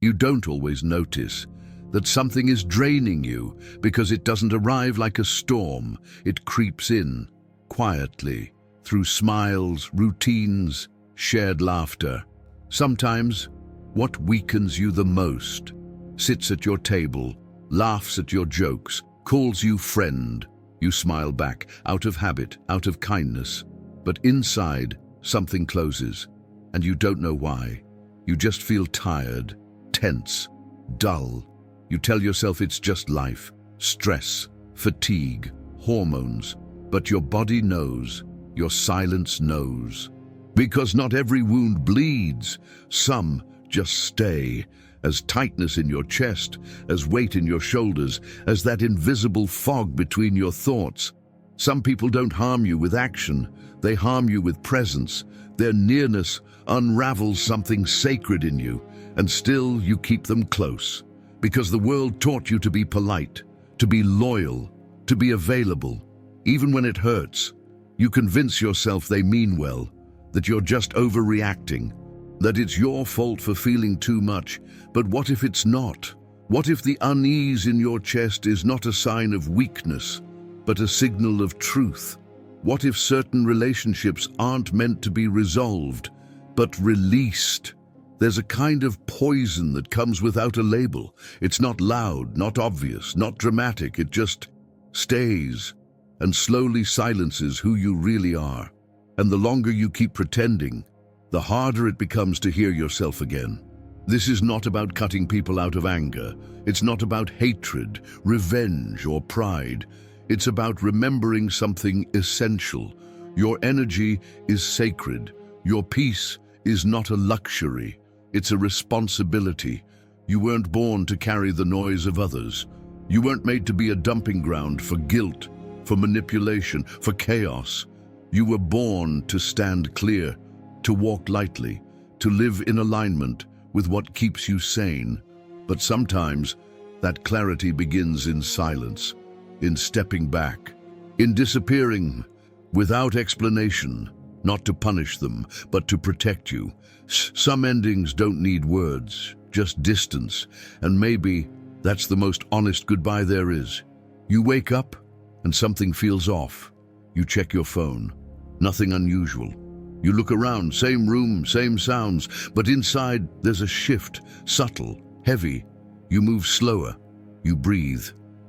You don't always notice that something is draining you because it doesn't arrive like a storm. It creeps in, quietly, through smiles, routines, shared laughter. Sometimes, what weakens you the most sits at your table, laughs at your jokes, calls you friend. You smile back, out of habit, out of kindness. But inside, something closes, and you don't know why. You just feel tired, tense, dull. You tell yourself it's just life, stress, fatigue, hormones. But your body knows, your silence knows. Because not every wound bleeds. Some just stay, as tightness in your chest, as weight in your shoulders, as that invisible fog between your thoughts. Some people don't harm you with action, they harm you with presence. Their nearness unravels something sacred in you, and still you keep them close. Because the world taught you to be polite, to be loyal, to be available. Even when it hurts, you convince yourself they mean well, that you're just overreacting, that it's your fault for feeling too much. But what if it's not? What if the unease in your chest is not a sign of weakness, but a signal of truth? What if certain relationships aren't meant to be resolved, but released? There's a kind of poison that comes without a label. It's not loud, not obvious, not dramatic. It just stays and slowly silences who you really are. And the longer you keep pretending, the harder it becomes to hear yourself again. This is not about cutting people out of anger. It's not about hatred, revenge, or pride. It's about remembering something essential. Your energy is sacred. Your peace is not a luxury. It's a responsibility. You weren't born to carry the noise of others. You weren't made to be a dumping ground for guilt, for manipulation, for chaos. You were born to stand clear, to walk lightly, to live in alignment with what keeps you sane. But sometimes that clarity begins in silence, in stepping back, in disappearing without explanation, not to punish them, but to protect you. Some endings don't need words, just distance, and maybe that's the most honest goodbye there is. You wake up and something feels off. You check your phone. Nothing unusual. You look around, same room, same sounds, but inside there's a shift, subtle, heavy. You move slower. You breathe,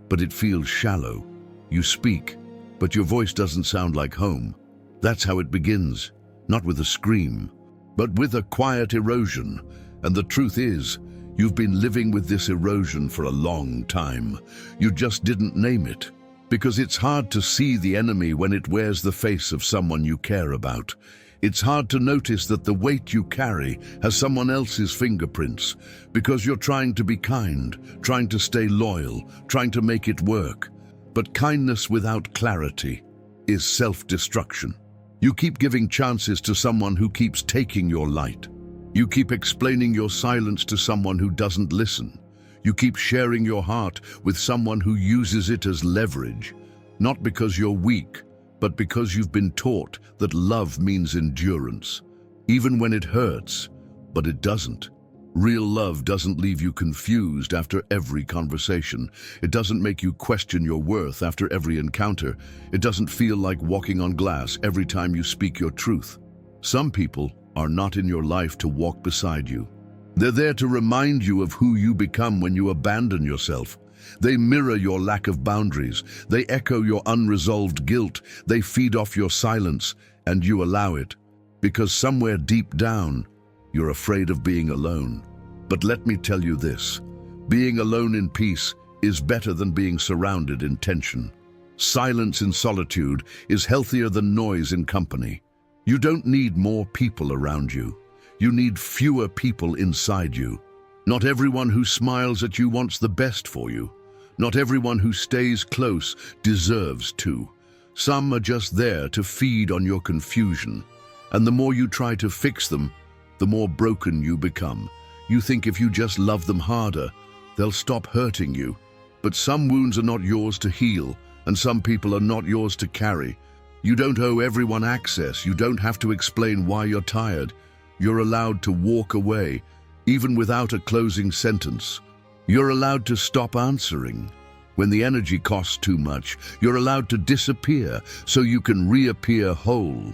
but it feels shallow. You speak, but your voice doesn't sound like home. That's how it begins, not with a scream, but with a quiet erosion. And the truth is, you've been living with this erosion for a long time. You just didn't name it, because it's hard to see the enemy when it wears the face of someone you care about. It's hard to notice that the weight you carry has someone else's fingerprints, because you're trying to be kind, trying to stay loyal, trying to make it work. But kindness without clarity is self-destruction. You keep giving chances to someone who keeps taking your light. You keep explaining your silence to someone who doesn't listen. You keep sharing your heart with someone who uses it as leverage, not because you're weak, but because you've been taught that love means endurance, even when it hurts, but it doesn't. Real love doesn't leave you confused after every conversation. It doesn't make you question your worth after every encounter. It doesn't feel like walking on glass every time you speak your truth. Some people are not in your life to walk beside you. They're there to remind you of who you become when you abandon yourself. They mirror your lack of boundaries. They echo your unresolved guilt. They feed off your silence, and you allow it. Because somewhere deep down, you're afraid of being alone. But let me tell you this, being alone in peace is better than being surrounded in tension. Silence in solitude is healthier than noise in company. You don't need more people around you. You need fewer people inside you. Not everyone who smiles at you wants the best for you. Not everyone who stays close deserves to. Some are just there to feed on your confusion. And the more you try to fix them, the more broken you become. You think if you just love them harder, they'll stop hurting you. But some wounds are not yours to heal, and some people are not yours to carry. You don't owe everyone access. You don't have to explain why you're tired. You're allowed to walk away, even without a closing sentence. You're allowed to stop answering. When the energy costs too much, you're allowed to disappear so you can reappear whole.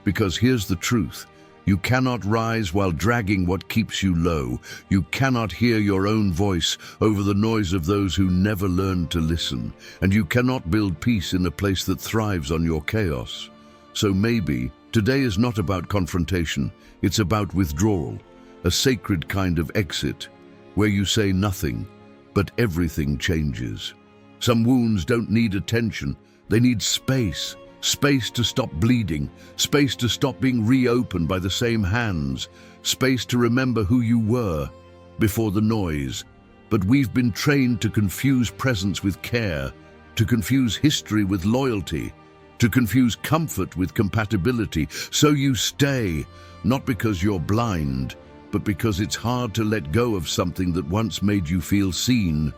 Because here's the truth. You cannot rise while dragging what keeps you low. You cannot hear your own voice over the noise of those who never learned to listen. And you cannot build peace in a place that thrives on your chaos. So maybe today is not about confrontation. It's about withdrawal, a sacred kind of exit, where you say nothing, but everything changes. Some wounds don't need attention. They need space. Space to stop bleeding, space to stop being reopened by the same hands, space to remember who you were before the noise. But we've been trained to confuse presence with care, to confuse history with loyalty, to confuse comfort with compatibility. So you stay, not because you're blind, but because it's hard to let go of something that once made you feel seen,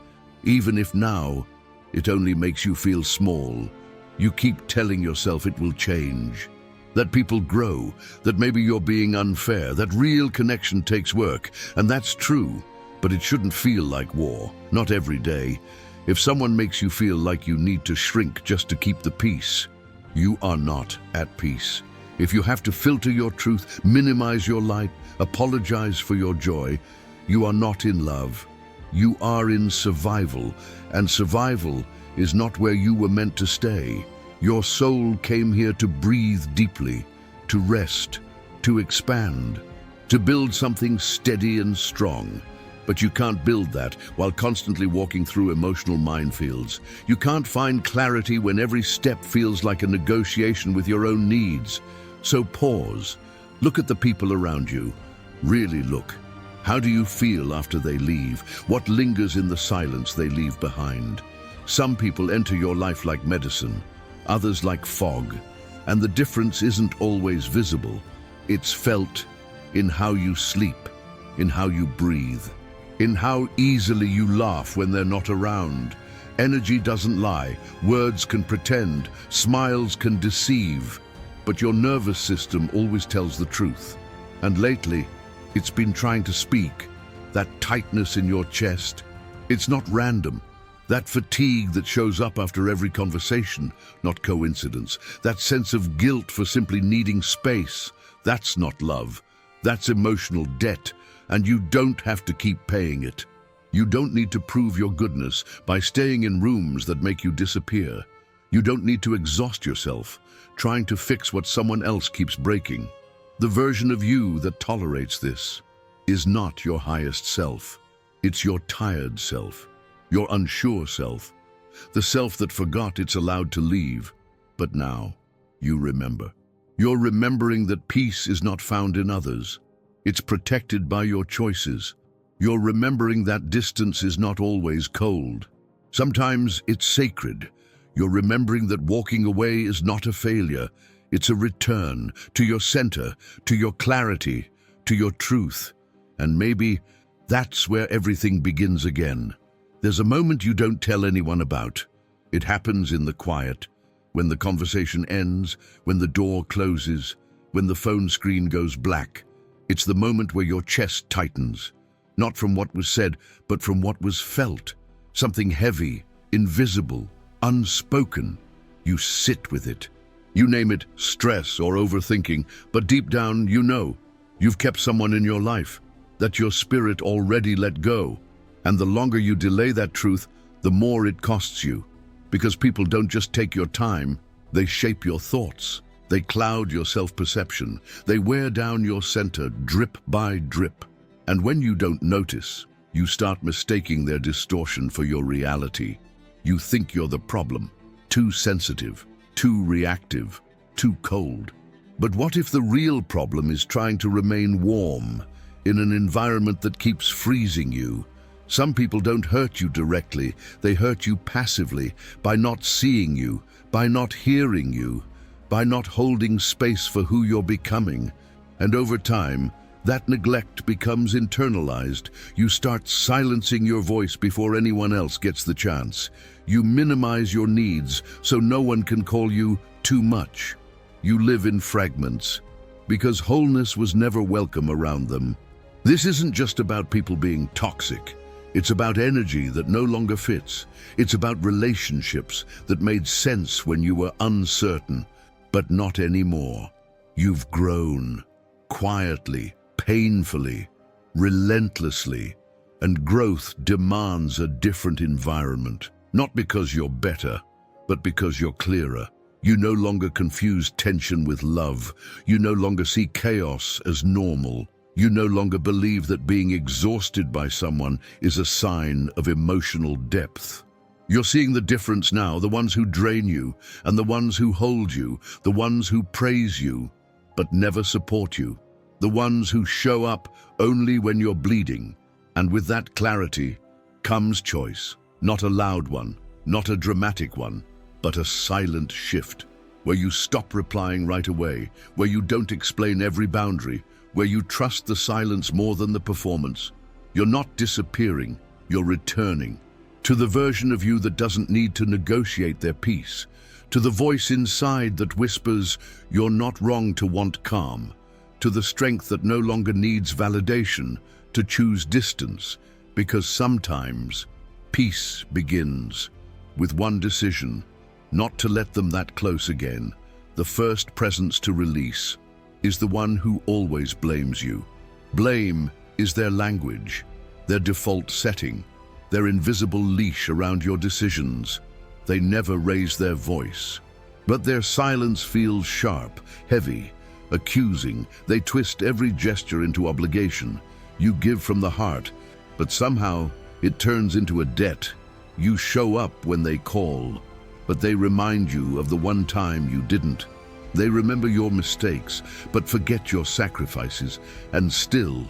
even if now it only makes you feel small. You keep telling yourself it will change, that people grow, that maybe you're being unfair, that real connection takes work, and that's true, but it shouldn't feel like war, not every day. If someone makes you feel like you need to shrink just to keep the peace, you are not at peace. If you have to filter your truth, minimize your light, apologize for your joy, you are not in love. You are in survival, and survival is not where you were meant to stay. Your soul came here to breathe deeply, to rest, to expand, to build something steady and strong. But you can't build that while constantly walking through emotional minefields. You can't find clarity when every step feels like a negotiation with your own needs. So pause, look at the people around you. Really look. How do you feel after they leave? What lingers in the silence they leave behind? Some people enter your life like medicine, others like fog, and the difference isn't always visible. It's felt in how you sleep, in how you breathe, in how easily you laugh when they're not around. Energy doesn't lie, words can pretend, smiles can deceive, but your nervous system always tells the truth. And lately, it's been trying to speak. That tightness in your chest, it's not random. That fatigue that shows up after every conversation, not coincidence. That sense of guilt for simply needing space, that's not love. That's emotional debt, and you don't have to keep paying it. You don't need to prove your goodness by staying in rooms that make you disappear. You don't need to exhaust yourself, trying to fix what someone else keeps breaking. The version of you that tolerates this is not your highest self. It's your tired self. Your unsure self, the self that forgot it's allowed to leave, but now you remember. You're remembering that peace is not found in others. It's protected by your choices. You're remembering that distance is not always cold. Sometimes it's sacred. You're remembering that walking away is not a failure. It's a return to your center, to your clarity, to your truth. And maybe that's where everything begins again. There's a moment you don't tell anyone about. It happens in the quiet, when the conversation ends, when the door closes, when the phone screen goes black. It's the moment where your chest tightens, not from what was said, but from what was felt. Something heavy, invisible, unspoken. You sit with it. You name it stress or overthinking, but deep down you know you've kept someone in your life that your spirit already let go. And the longer you delay that truth, the more it costs you. Because people don't just take your time, they shape your thoughts. They cloud your self-perception. They wear down your center drip by drip. And when you don't notice, you start mistaking their distortion for your reality. You think you're the problem, too sensitive, too reactive, too cold. But what if the real problem is trying to remain warm in an environment that keeps freezing you? Some people don't hurt you directly, they hurt you passively, by not seeing you, by not hearing you, by not holding space for who you're becoming. And over time, that neglect becomes internalized. You start silencing your voice before anyone else gets the chance. You minimize your needs so no one can call you too much. You live in fragments, because wholeness was never welcome around them. This isn't just about people being toxic. It's about energy that no longer fits. It's about relationships that made sense when you were uncertain, but not anymore. You've grown, quietly, painfully, relentlessly, and growth demands a different environment. Not because you're better, but because you're clearer. You no longer confuse tension with love. You no longer see chaos as normal. You no longer believe that being exhausted by someone is a sign of emotional depth. You're seeing the difference now, the ones who drain you and the ones who hold you, the ones who praise you but never support you, the ones who show up only when you're bleeding. And with that clarity comes choice, not a loud one, not a dramatic one, but a silent shift, where you stop replying right away, where you don't explain every boundary, where you trust the silence more than the performance. You're not disappearing, you're returning to the version of you that doesn't need to negotiate their peace, to the voice inside that whispers, "You're not wrong to want calm," to the strength that no longer needs validation, to choose distance, because sometimes peace begins with one decision, not to let them that close again. The first presence to release is the one who always blames you. Blame is their language, their default setting, their invisible leash around your decisions. They never raise their voice, but their silence feels sharp, heavy, accusing. They twist every gesture into obligation. You give from the heart, but somehow it turns into a debt. You show up when they call, but they remind you of the one time you didn't. They remember your mistakes, but forget your sacrifices, and still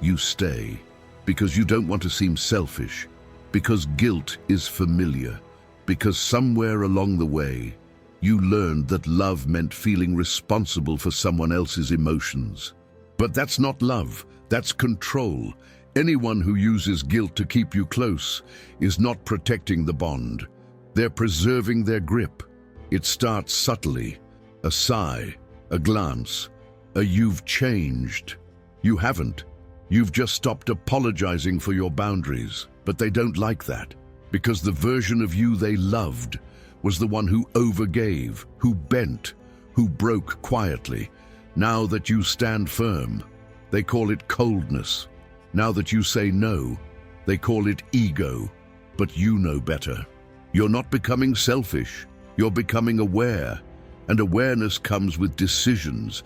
you stay, because you don't want to seem selfish, because guilt is familiar, because somewhere along the way, you learned that love meant feeling responsible for someone else's emotions. But that's not love, that's control. Anyone who uses guilt to keep you close is not protecting the bond. They're preserving their grip. It starts subtly, a sigh, a glance, a "you've changed." You haven't. You've just stopped apologizing for your boundaries. But they don't like that, because the version of you they loved was the one who overgave, who bent, who broke quietly. Now that you stand firm, they call it coldness. Now that you say no, they call it ego. But you know better. You're not becoming selfish, you're becoming aware. And awareness comes with decisions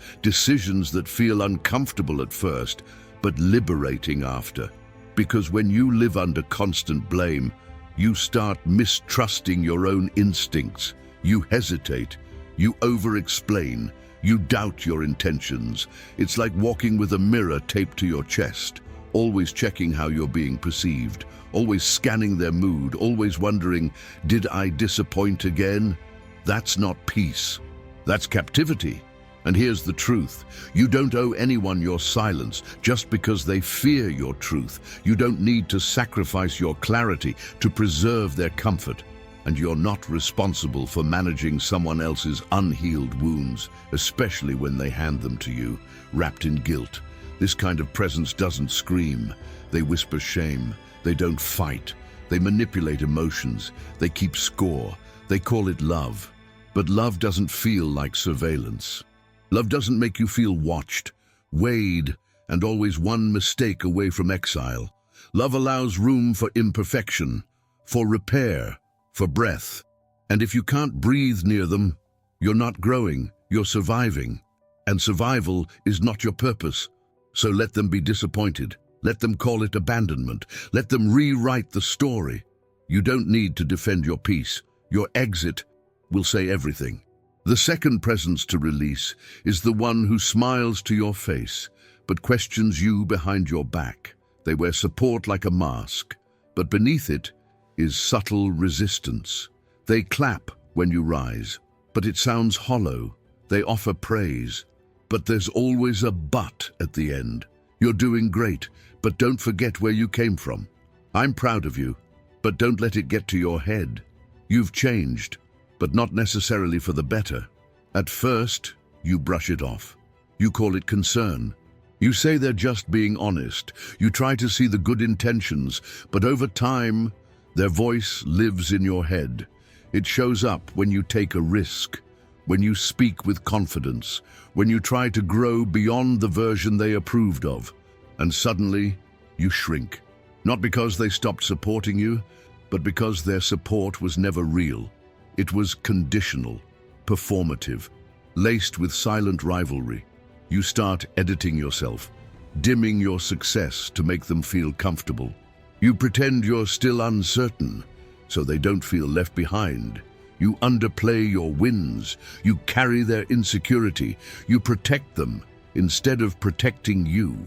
that feel uncomfortable at first, but liberating after. Because when you live under constant blame, you start mistrusting your own instincts. You hesitate, you over-explain, you doubt your intentions. It's like walking with a mirror taped to your chest, always checking how you're being perceived, always scanning their mood, always wondering, did I disappoint again? That's not peace, that's captivity. And here's the truth. You don't owe anyone your silence just because they fear your truth. You don't need to sacrifice your clarity to preserve their comfort. And you're not responsible for managing someone else's unhealed wounds, especially when they hand them to you, wrapped in guilt. This kind of presence doesn't scream. They whisper shame. They don't fight. They manipulate emotions. They keep score. They call it love. But love doesn't feel like surveillance. Love doesn't make you feel watched, weighed, and always one mistake away from exile. Love allows room for imperfection, for repair, for breath. And if you can't breathe near them, you're not growing, you're surviving. And survival is not your purpose. So let them be disappointed. Let them call it abandonment. Let them rewrite the story. You don't need to defend your peace. Your exit will say everything. The second presence to release is the one who smiles to your face, but questions you behind your back. They wear support like a mask, but beneath it is subtle resistance. They clap when you rise, but it sounds hollow. They offer praise, but there's always a but at the end. You're doing great, but don't forget where you came from. I'm proud of you, but don't let it get to your head. You've changed, but not necessarily for the better. At first, you brush it off. You call it concern. You say they're just being honest. You try to see the good intentions, but over time, their voice lives in your head. It shows up when you take a risk, when you speak with confidence, when you try to grow beyond the version they approved of. And suddenly, you shrink. Not because they stopped supporting you, but because their support was never real. It was conditional, performative, laced with silent rivalry. You start editing yourself, dimming your success to make them feel comfortable. You pretend you're still uncertain, so they don't feel left behind. You underplay your wins. You carry their insecurity. You protect them instead of protecting you.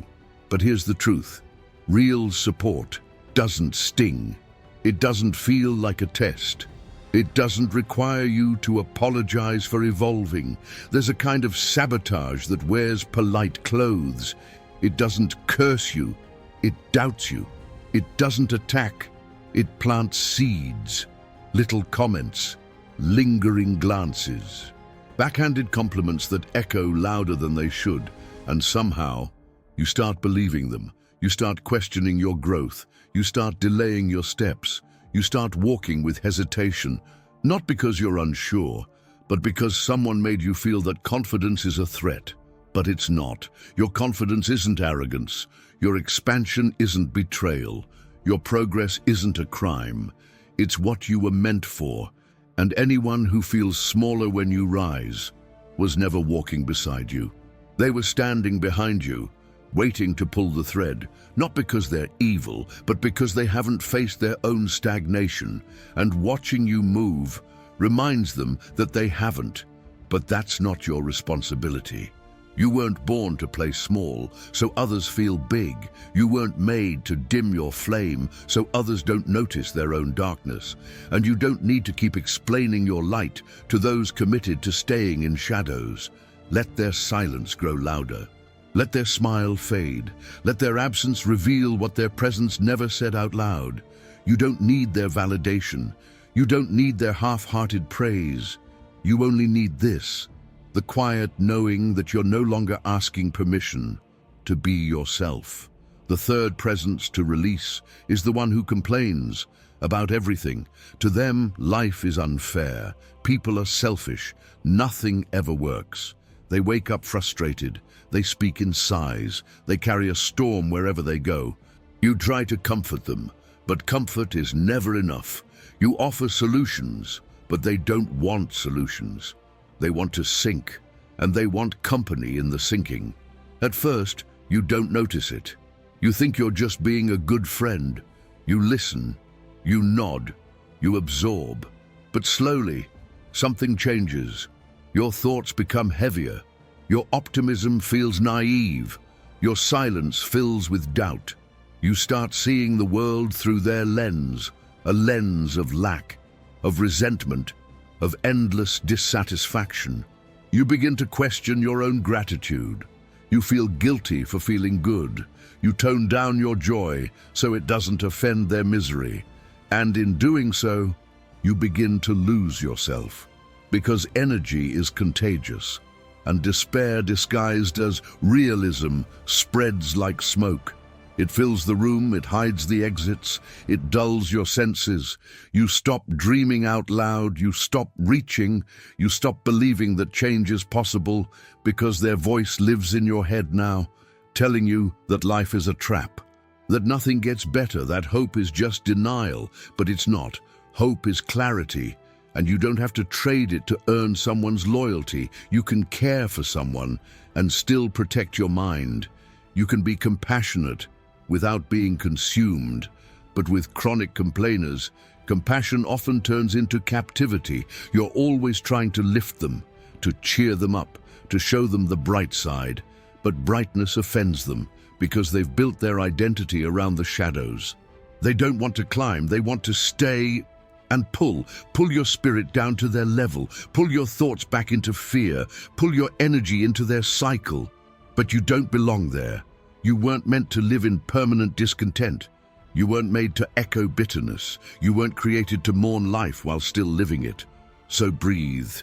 But here's the truth. Real support doesn't sting. It doesn't feel like a test. It doesn't require you to apologize for evolving. There's a kind of sabotage that wears polite clothes. It doesn't curse you. It doubts you. It doesn't attack. It plants seeds, little comments, lingering glances, backhanded compliments that echo louder than they should, and somehow you start believing them. You start questioning your growth. You start delaying your steps. You start walking with hesitation, not because you're unsure, but because someone made you feel that confidence is a threat. But it's not. Your confidence isn't arrogance. Your expansion isn't betrayal. Your progress isn't a crime. It's what you were meant for. And anyone who feels smaller when you rise was never walking beside you. They were standing behind you, waiting to pull the thread, not because they're evil, but because they haven't faced their own stagnation, and watching you move reminds them that they haven't. But that's not your responsibility. You weren't born to play small, so others feel big. You weren't made to dim your flame, so others don't notice their own darkness. And you don't need to keep explaining your light to those committed to staying in shadows. Let their silence grow louder. Let their smile fade. Let their absence reveal what their presence never said out loud. You don't need their validation. You don't need their half-hearted praise. You only need this, the quiet knowing that you're no longer asking permission to be yourself. The third presence to release is the one who complains about everything. To them, life is unfair. People are selfish. Nothing ever works. They wake up frustrated. They speak in sighs. They carry a storm wherever they go. You try to comfort them, but comfort is never enough. You offer solutions, but they don't want solutions. They want to sink, and they want company in the sinking. At first, you don't notice it. You think you're just being a good friend. You listen, you nod, you absorb. But slowly, something changes. Your thoughts become heavier. Your optimism feels naive. Your silence fills with doubt. You start seeing the world through their lens, a lens of lack, of resentment, of endless dissatisfaction. You begin to question your own gratitude. You feel guilty for feeling good. You tone down your joy so it doesn't offend their misery. And in doing so, you begin to lose yourself. Because energy is contagious, and despair disguised as realism spreads like smoke. It fills the room, it hides the exits, it dulls your senses. You stop dreaming out loud, you stop reaching, you stop believing that change is possible because their voice lives in your head now, telling you that life is a trap, that nothing gets better, that hope is just denial. But it's not. Hope is clarity, and you don't have to trade it to earn someone's loyalty. You can care for someone and still protect your mind. You can be compassionate without being consumed. But with chronic complainers, compassion often turns into captivity. You're always trying to lift them, to cheer them up, to show them the bright side. But brightness offends them because they've built their identity around the shadows. They don't want to climb, they want to stay and pull your spirit down to their level, pull your thoughts back into fear, pull your energy into their cycle. But you don't belong there. You weren't meant to live in permanent discontent. You weren't made to echo bitterness. You weren't created to mourn life while still living it. So breathe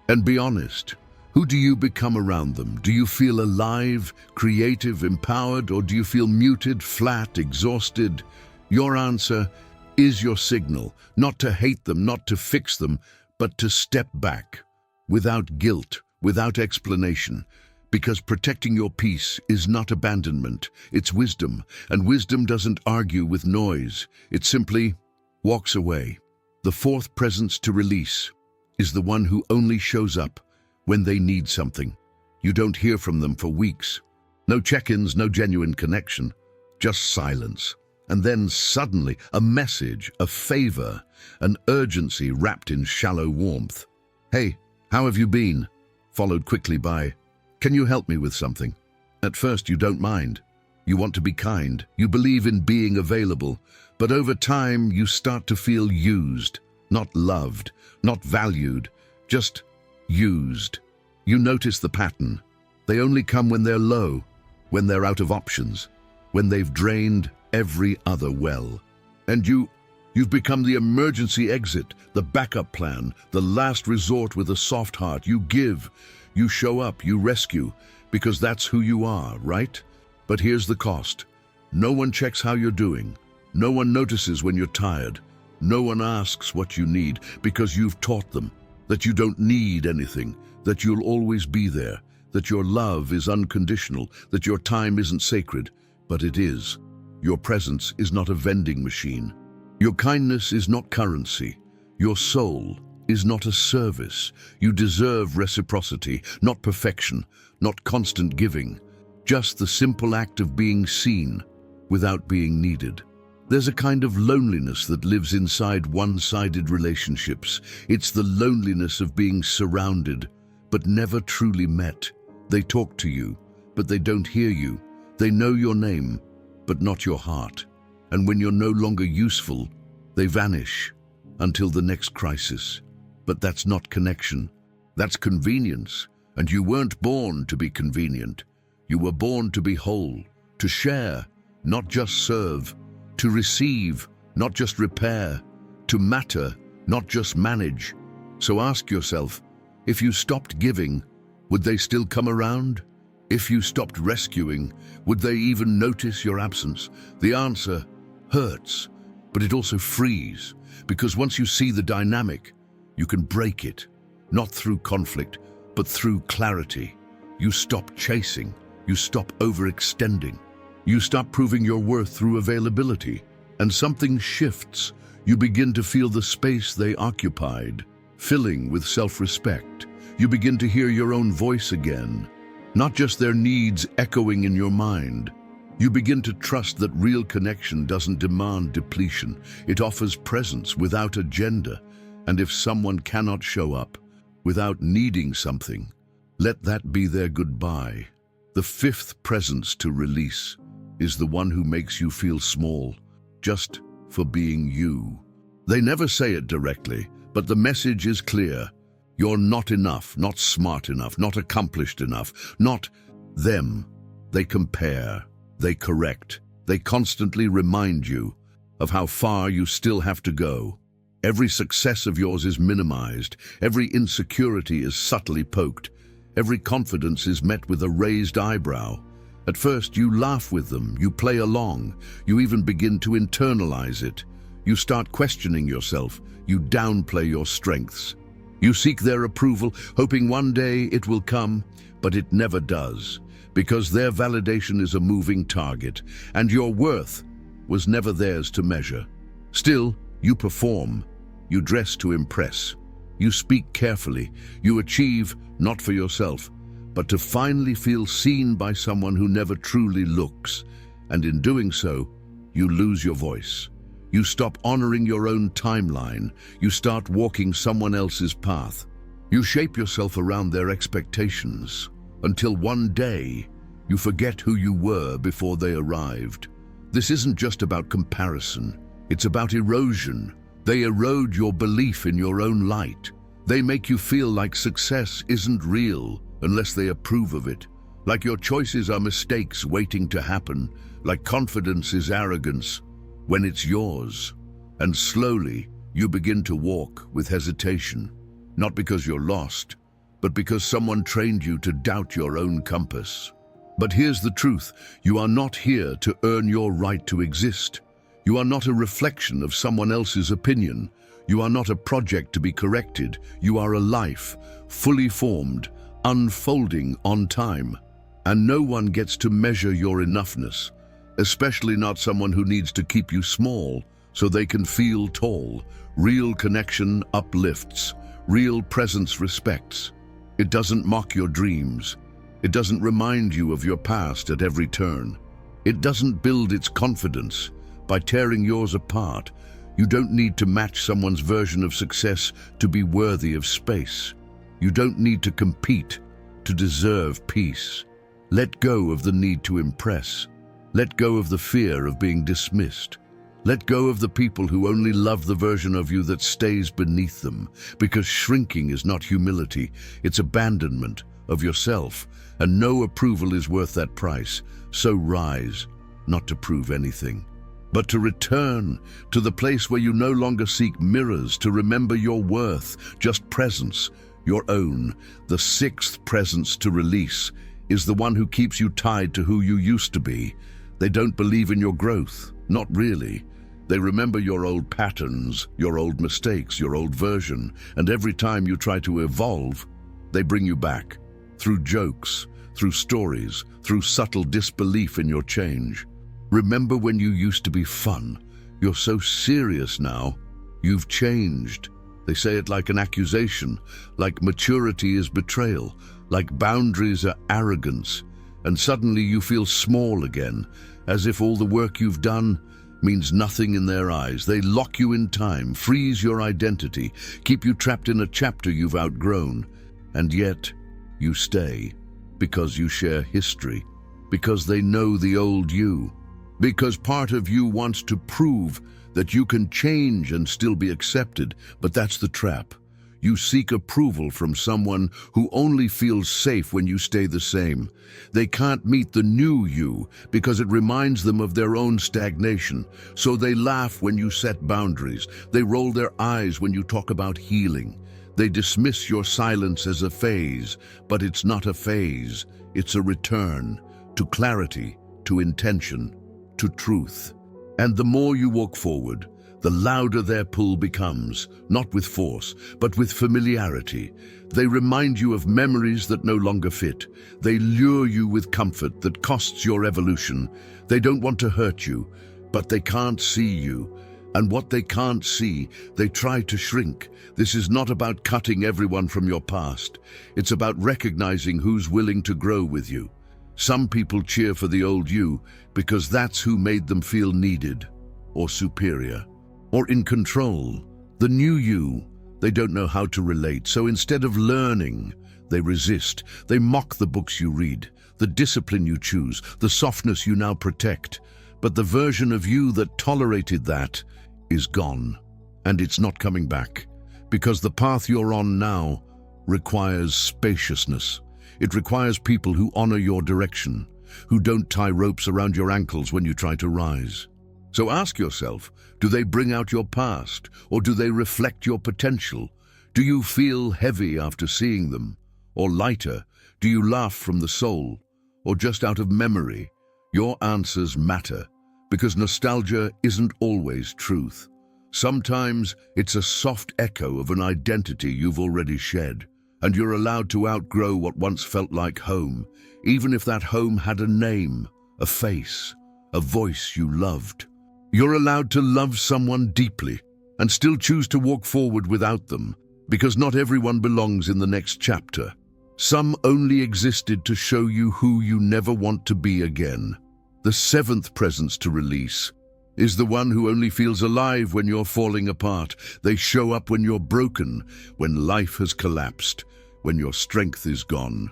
and be honest. Who do you become around them? Do you feel alive, creative, empowered, or do you feel muted, flat, exhausted? Your answer is your signal, not to hate them, not to fix them, but to step back, without guilt, without explanation, because protecting your peace is not abandonment, it's wisdom, and wisdom doesn't argue with noise, it simply walks away. The fourth presence to release is the one who only shows up when they need something. You don't hear from them for weeks. No check-ins, no genuine connection, just silence. And then suddenly a message, a favor, an urgency wrapped in shallow warmth. "Hey, how have you been?" Followed quickly by, "Can you help me with something?" At first you don't mind. You want to be kind. You believe in being available. But over time you start to feel used, not loved, not valued, just used. You notice the pattern. They only come when they're low, when they're out of options, when they've drained every other well. And you've become the emergency exit, the backup plan, the last resort with a soft heart. You give, you show up, you rescue, because that's who you are, right? But here's the cost. No one checks how you're doing. No one notices when you're tired. No one asks what you need, because you've taught them that you don't need anything, that you'll always be there, that your love is unconditional, that your time isn't sacred, but it is. Your presence is not a vending machine. Your kindness is not currency. Your soul is not a service. You deserve reciprocity, not perfection, not constant giving, just the simple act of being seen without being needed. There's a kind of loneliness that lives inside one-sided relationships. It's the loneliness of being surrounded, but never truly met. They talk to you, but they don't hear you. They know your name, but not your heart. And when you're no longer useful, they vanish until the next crisis. But that's not connection. That's convenience. And you weren't born to be convenient. You were born to be whole, to share, not just serve, to receive, not just repair, to matter, not just manage. So ask yourself, if you stopped giving, would they still come around? If you stopped rescuing, would they even notice your absence? The answer hurts, but it also frees, because once you see the dynamic, you can break it, not through conflict, but through clarity. You stop chasing, you stop overextending. You stop proving your worth through availability, and something shifts. You begin to feel the space they occupied, filling with self-respect. You begin to hear your own voice again, not just their needs echoing in your mind. You begin to trust that real connection doesn't demand depletion. It offers presence without agenda. And if someone cannot show up without needing something, let that be their goodbye. The fifth presence to release is the one who makes you feel small, just for being you. They never say it directly, but the message is clear. You're not enough, not smart enough, not accomplished enough, not them. They compare, they correct, they constantly remind you of how far you still have to go. Every success of yours is minimized, every insecurity is subtly poked, every confidence is met with a raised eyebrow. At first, you laugh with them, you play along, you even begin to internalize it. You start questioning yourself, you downplay your strengths. You seek their approval, hoping one day it will come, but it never does, because their validation is a moving target, and your worth was never theirs to measure. Still, you perform, you dress to impress, you speak carefully, you achieve not for yourself, but to finally feel seen by someone who never truly looks. And in doing so, you lose your voice. You stop honoring your own timeline. You start walking someone else's path. You shape yourself around their expectations until one day you forget who you were before they arrived. This isn't just about comparison. It's about erosion. They erode your belief in your own light. They make you feel like success isn't real unless they approve of it, like your choices are mistakes waiting to happen, like confidence is arrogance when it's yours. And slowly, you begin to walk with hesitation, not because you're lost, but because someone trained you to doubt your own compass. But here's the truth: you are not here to earn your right to exist. You are not a reflection of someone else's opinion. You are not a project to be corrected. You are a life, fully formed, unfolding on time. And no one gets to measure your enoughness, especially not someone who needs to keep you small so they can feel tall. Real connection uplifts. Real presence respects. It doesn't mock your dreams. It doesn't remind you of your past at every turn. It doesn't build its confidence by tearing yours apart. You don't need to match someone's version of success to be worthy of space. You don't need to compete to deserve peace. Let go of the need to impress. Let go of the fear of being dismissed. Let go of the people who only love the version of you that stays beneath them, because shrinking is not humility, it's abandonment of yourself, and no approval is worth that price. So rise, not to prove anything, but to return to the place where you no longer seek mirrors to remember your worth, just presence, your own. The sixth presence to release is the one who keeps you tied to who you used to be. They don't believe in your growth, not really. They remember your old patterns, your old mistakes, your old version, and every time you try to evolve, they bring you back. Through jokes, through stories, through subtle disbelief in your change. Remember when you used to be fun? You're so serious now. You've changed. They say it like an accusation, like maturity is betrayal, like boundaries are arrogance, and suddenly you feel small again, as if all the work you've done means nothing in their eyes. They lock you in time, freeze your identity, keep you trapped in a chapter you've outgrown, and yet you stay, because you share history, because they know the old you, because part of you wants to prove that you can change and still be accepted. But that's the trap. You seek approval from someone who only feels safe when you stay the same. They can't meet the new you because it reminds them of their own stagnation. So they laugh when you set boundaries. They roll their eyes when you talk about healing. They dismiss your silence as a phase, but it's not a phase. It's a return to clarity, to intention, to truth. And the more you walk forward, the louder their pull becomes, not with force, but with familiarity. They remind you of memories that no longer fit. They lure you with comfort that costs your evolution. They don't want to hurt you, but they can't see you. And what they can't see, they try to shrink. This is not about cutting everyone from your past. It's about recognizing who's willing to grow with you. Some people cheer for the old you because that's who made them feel needed, or superior, or in control. The new you, they don't know how to relate, so instead of learning, they resist. They mock the books you read, the discipline you choose, the softness you now protect. But the version of you that tolerated that is gone, and it's not coming back, because the path you're on now requires spaciousness. It requires people who honor your direction, who don't tie ropes around your ankles when you try to rise. So ask yourself, do they bring out your past, or do they reflect your potential? Do you feel heavy after seeing them, or lighter? Do you laugh from the soul, or just out of memory? Your answers matter, because nostalgia isn't always truth. Sometimes it's a soft echo of an identity you've already shed, and you're allowed to outgrow what once felt like home, even if that home had a name, a face, a voice you loved. You're allowed to love someone deeply and still choose to walk forward without them, because not everyone belongs in the next chapter. Some only existed to show you who you never want to be again. The seventh presence to release is the one who only feels alive when you're falling apart. They show up when you're broken, when life has collapsed, when your strength is gone.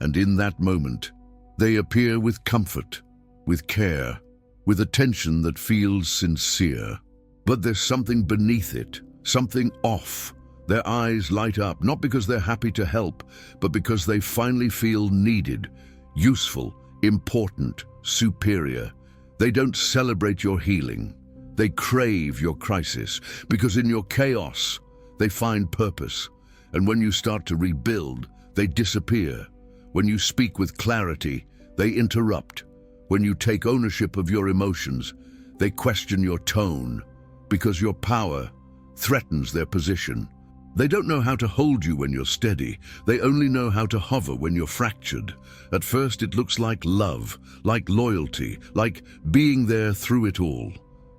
And in that moment, they appear with comfort, with care, with attention that feels sincere. But there's something beneath it, something off. Their eyes light up, not because they're happy to help, but because they finally feel needed, useful, important, superior. They don't celebrate your healing. They crave your crisis, because in your chaos, they find purpose. And when you start to rebuild, they disappear. When you speak with clarity, they interrupt. When you take ownership of your emotions, they question your tone, because your power threatens their position. They don't know how to hold you when you're steady. They only know how to hover when you're fractured. At first it looks like love, like loyalty, like being there through it all.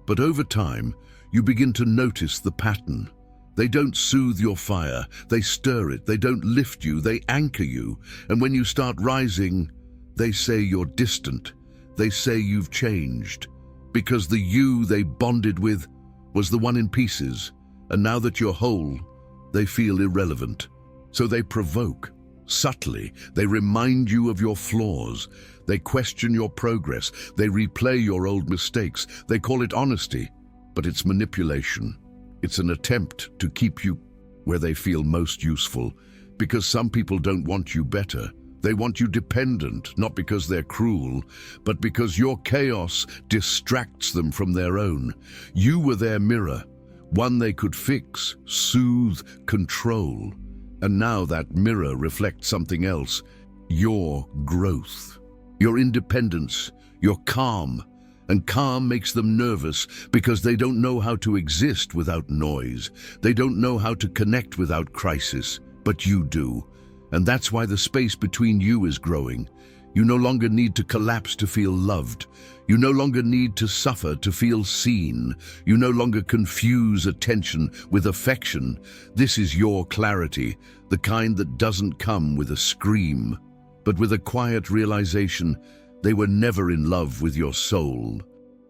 But over time, you begin to notice the pattern. They don't soothe your fire, they stir it. They don't lift you, they anchor you. And when you start rising, they say you're distant. They say you've changed. Because the you they bonded with was the one in pieces. And now that you're whole, they feel irrelevant. So they provoke. Subtly, they remind you of your flaws. They question your progress. They replay your old mistakes. They call it honesty, but it's manipulation. It's an attempt to keep you where they feel most useful, because some people don't want you better. They want you dependent, not because they're cruel, but because your chaos distracts them from their own. You were their mirror, one they could fix, soothe, control. And now that mirror reflects something else: your growth, your independence, your calm. And calm makes them nervous because they don't know how to exist without noise. They don't know how to connect without crisis, but you do. And that's why the space between you is growing. You no longer need to collapse to feel loved. You no longer need to suffer to feel seen. You no longer confuse attention with affection. This is your clarity, the kind that doesn't come with a scream, but with a quiet realization. They were never in love with your soul.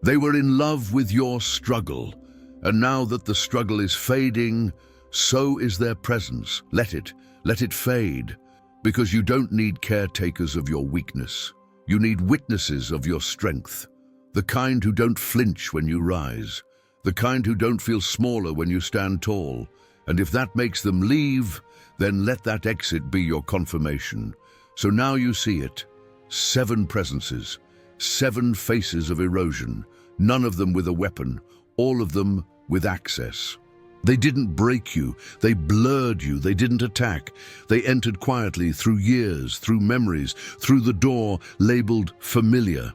They were in love with your struggle. And now that the struggle is fading, so is their presence. Let it fade. Because you don't need caretakers of your weakness. You need witnesses of your strength. The kind who don't flinch when you rise. The kind who don't feel smaller when you stand tall. And if that makes them leave, then let that exit be your confirmation. So now you see it. 7 presences, 7 faces of erosion, none of them with a weapon, all of them with access. They didn't break you, they blurred you, they didn't attack. They entered quietly through years, through memories, through the door labeled familiar,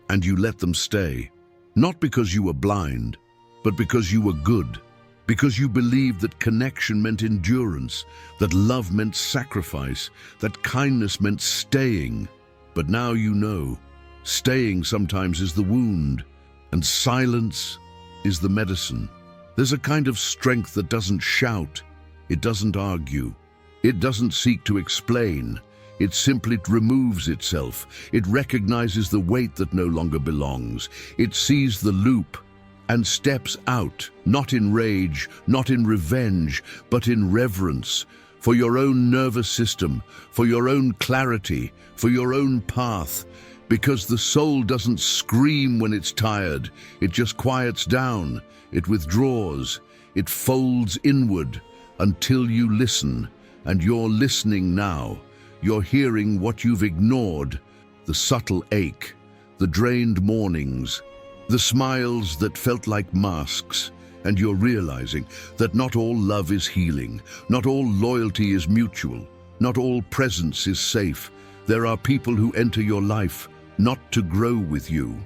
and you let them stay. Not because you were blind, but because you were good. Because you believed that connection meant endurance, that love meant sacrifice, that kindness meant staying. But now you know, staying sometimes is the wound, and silence is the medicine. There's a kind of strength that doesn't shout, it doesn't argue, it doesn't seek to explain. It simply removes itself. It recognizes the weight that no longer belongs. It sees the loop and steps out, not in rage, not in revenge, but in reverence. For your own nervous system, for your own clarity, for your own path. Because the soul doesn't scream when it's tired, it just quiets down, it withdraws, it folds inward until you listen. And you're listening now. You're hearing what you've ignored, the subtle ache, the drained mornings, the smiles that felt like masks. And you're realizing that not all love is healing, not all loyalty is mutual, not all presence is safe. There are people who enter your life not to grow with you,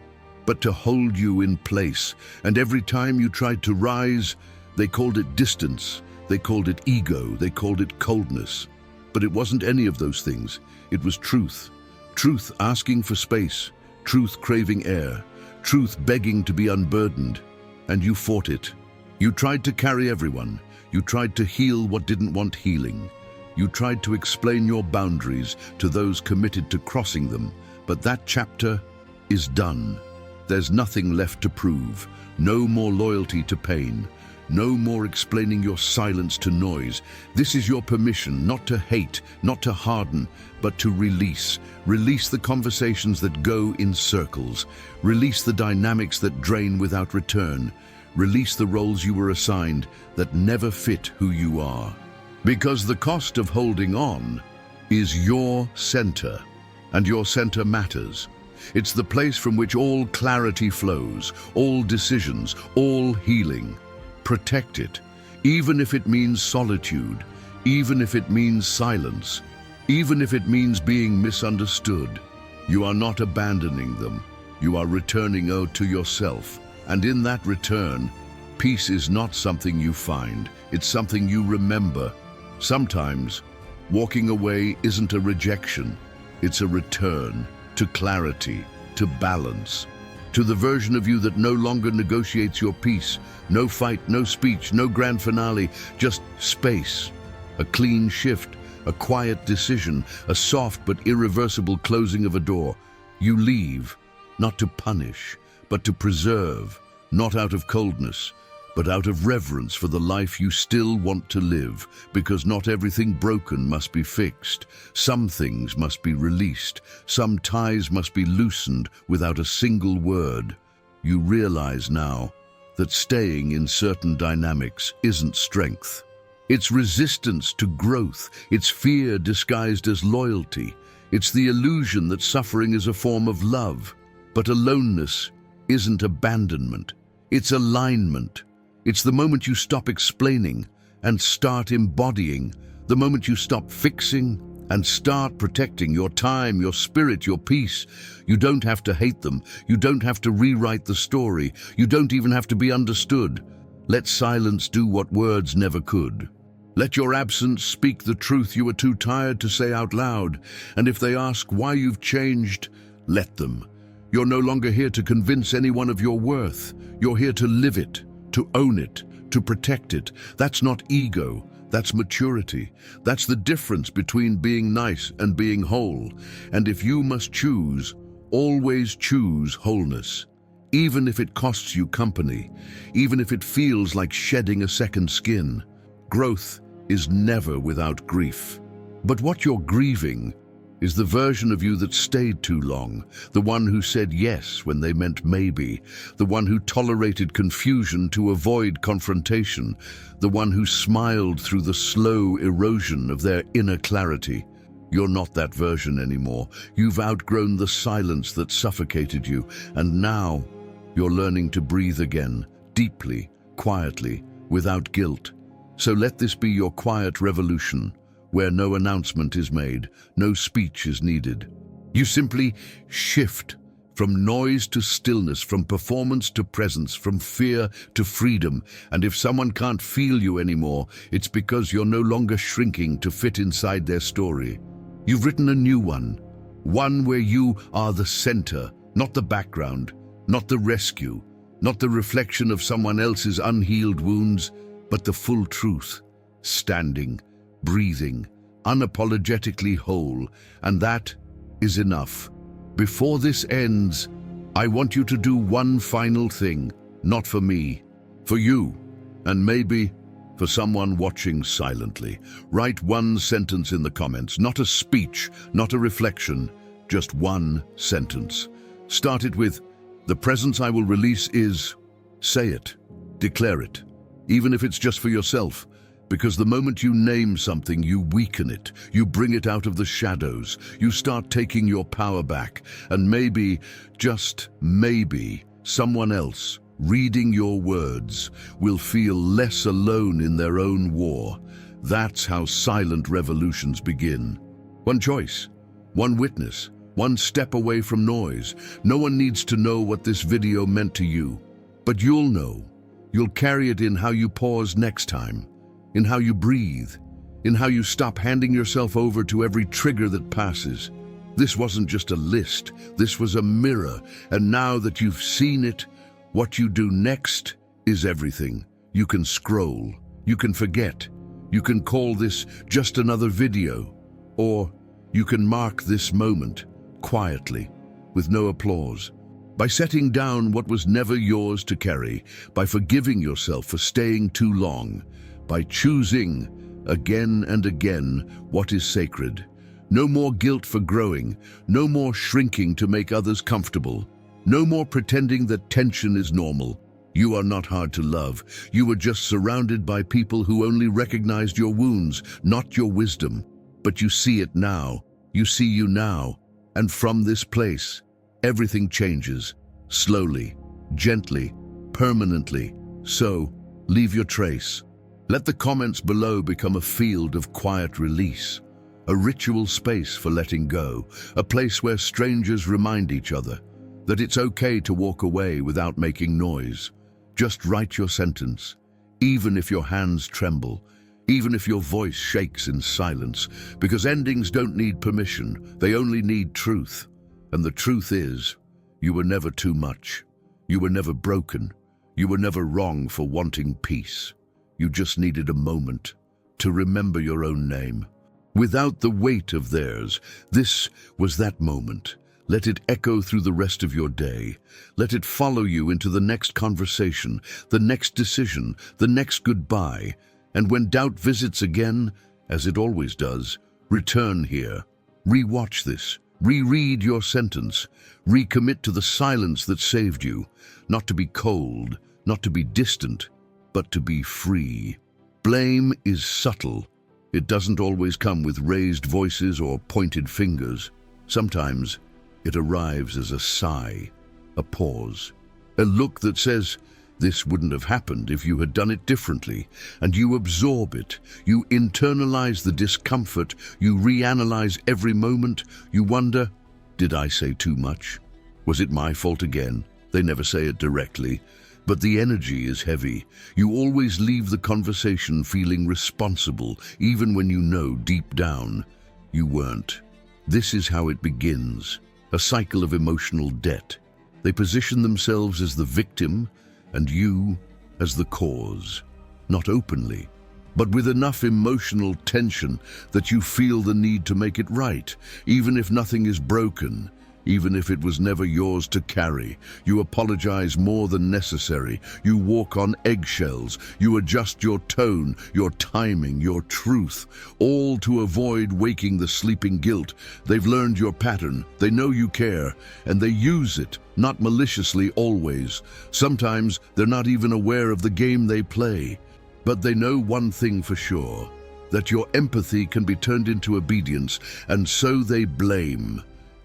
but to hold you in place. And every time you tried to rise, they called it distance, they called it ego, they called it coldness. But it wasn't any of those things. It was truth. Truth asking for space, truth craving air, truth begging to be unburdened. And you fought it. You tried to carry everyone. You tried to heal what didn't want healing. You tried to explain your boundaries to those committed to crossing them. But that chapter is done. There's nothing left to prove. No more loyalty to pain. No more explaining your silence to noise. This is your permission not to hate, not to harden, but to release. Release the conversations that go in circles. Release the dynamics that drain without return. Release the roles you were assigned that never fit who you are. Because the cost of holding on is your center, and your center matters. It's the place from which all clarity flows, all decisions, all healing. Protect it, even if it means solitude, even if it means silence. Even if it means being misunderstood, you are not abandoning them. You are returning to yourself. And in that return, peace is not something you find, it's something you remember. Sometimes, walking away isn't a rejection, it's a return to clarity, to balance, to the version of you that no longer negotiates your peace. No fight, no speech, no grand finale, just space. A clean shift, a quiet decision, a soft but irreversible closing of a door. You leave, not to punish, but to preserve, not out of coldness, but out of reverence for the life you still want to live, because not everything broken must be fixed. Some things must be released. Some ties must be loosened without a single word. You realize now that staying in certain dynamics isn't strength. It's resistance to growth. It's fear disguised as loyalty. It's the illusion that suffering is a form of love. But aloneness isn't abandonment. It's alignment. It's the moment you stop explaining and start embodying, the moment you stop fixing and start protecting your time, your spirit, your peace. You don't have to hate them. You don't have to rewrite the story. You don't even have to be understood. Let silence do what words never could. Let your absence speak the truth you were too tired to say out loud. And if they ask why you've changed, let them. You're no longer here to convince anyone of your worth. You're here to live it, to own it, to protect it. That's not ego, that's maturity. That's the difference between being nice and being whole. And if you must choose, always choose wholeness. Even if it costs you company, even if it feels like shedding a second skin. Growth is never without grief. But what you're grieving is the version of you that stayed too long, the one who said yes when they meant maybe, the one who tolerated confusion to avoid confrontation, the one who smiled through the slow erosion of their inner clarity. You're not that version anymore. You've outgrown the silence that suffocated you, and now you're learning to breathe again, deeply, quietly, without guilt. So let this be your quiet revolution, where no announcement is made, no speech is needed. You simply shift from noise to stillness, from performance to presence, from fear to freedom. And if someone can't feel you anymore, it's because you're no longer shrinking to fit inside their story. You've written a new one where you are the center, not the background, not the rescue, not the reflection of someone else's unhealed wounds, but the full truth, standing, breathing, unapologetically whole, and that is enough. Before this ends, I want you to do one final thing, not for me, for you, and maybe for someone watching silently. Write one sentence in the comments, not a speech, not a reflection, just one sentence. Start it with, "The presence I will release is," say it, declare it, even if it's just for yourself. Because the moment you name something, you weaken it, you bring it out of the shadows, you start taking your power back, and maybe, just maybe, someone else, reading your words, will feel less alone in their own war. That's how silent revolutions begin. One choice, one witness, one step away from noise. No one needs to know what this video meant to you, but you'll know. You'll carry it in how you pause next time, in how you breathe, in how you stop handing yourself over to every trigger that passes. This wasn't just a list, this was a mirror, and now that you've seen it, what you do next is everything. You can scroll, you can forget, you can call this just another video, or you can mark this moment quietly, with no applause. By setting down what was never yours to carry, by forgiving yourself for staying too long, by choosing again and again what is sacred. No more guilt for growing, no more shrinking to make others comfortable, no more pretending that tension is normal. You are not hard to love. You were just surrounded by people who only recognized your wounds, not your wisdom. But you see it now. You see you now. And from this place, everything changes. Slowly, gently, permanently. So, leave your trace. Let the comments below become a field of quiet release. a ritual space for letting go, a place where strangers remind each other that it's okay to walk away without making noise. Just write your sentence, even if your hands tremble, even if your voice shakes in silence, because endings don't need permission, they only need truth. And the truth is, you were never too much. You were never broken. You were never wrong for wanting peace. You just needed a moment to remember your own name. Without the weight of theirs, this was that moment. Let it echo through the rest of your day. Let it follow you into the next conversation, the next decision, the next goodbye. And when doubt visits again, as it always does, return here. Re-watch this. Reread your sentence. Recommit to the silence that saved you. Not to be cold, not to be distant, but to be free. Blame is subtle. It doesn't always come with raised voices or pointed fingers. Sometimes it arrives as a sigh, a pause, a look that says, "This wouldn't have happened if you had done it differently," and you absorb it. You internalize the discomfort. You reanalyze every moment. You wonder, did I say too much? Was it my fault again? They never say it directly, but the energy is heavy. You always leave the conversation feeling responsible, even when you know deep down you weren't. This is how it begins, a cycle of emotional debt. They position themselves as the victim and you as the cause, not openly, but with enough emotional tension that you feel the need to make it right, even if nothing is broken, even if it was never yours to carry. You apologize more than necessary. You walk on eggshells. You adjust your tone, your timing, your truth, all to avoid waking the sleeping guilt. They've learned your pattern. They know you care, and they use it, not maliciously always. Sometimes they're not even aware of the game they play. But they know one thing for sure, that your empathy can be turned into obedience, and so they blame.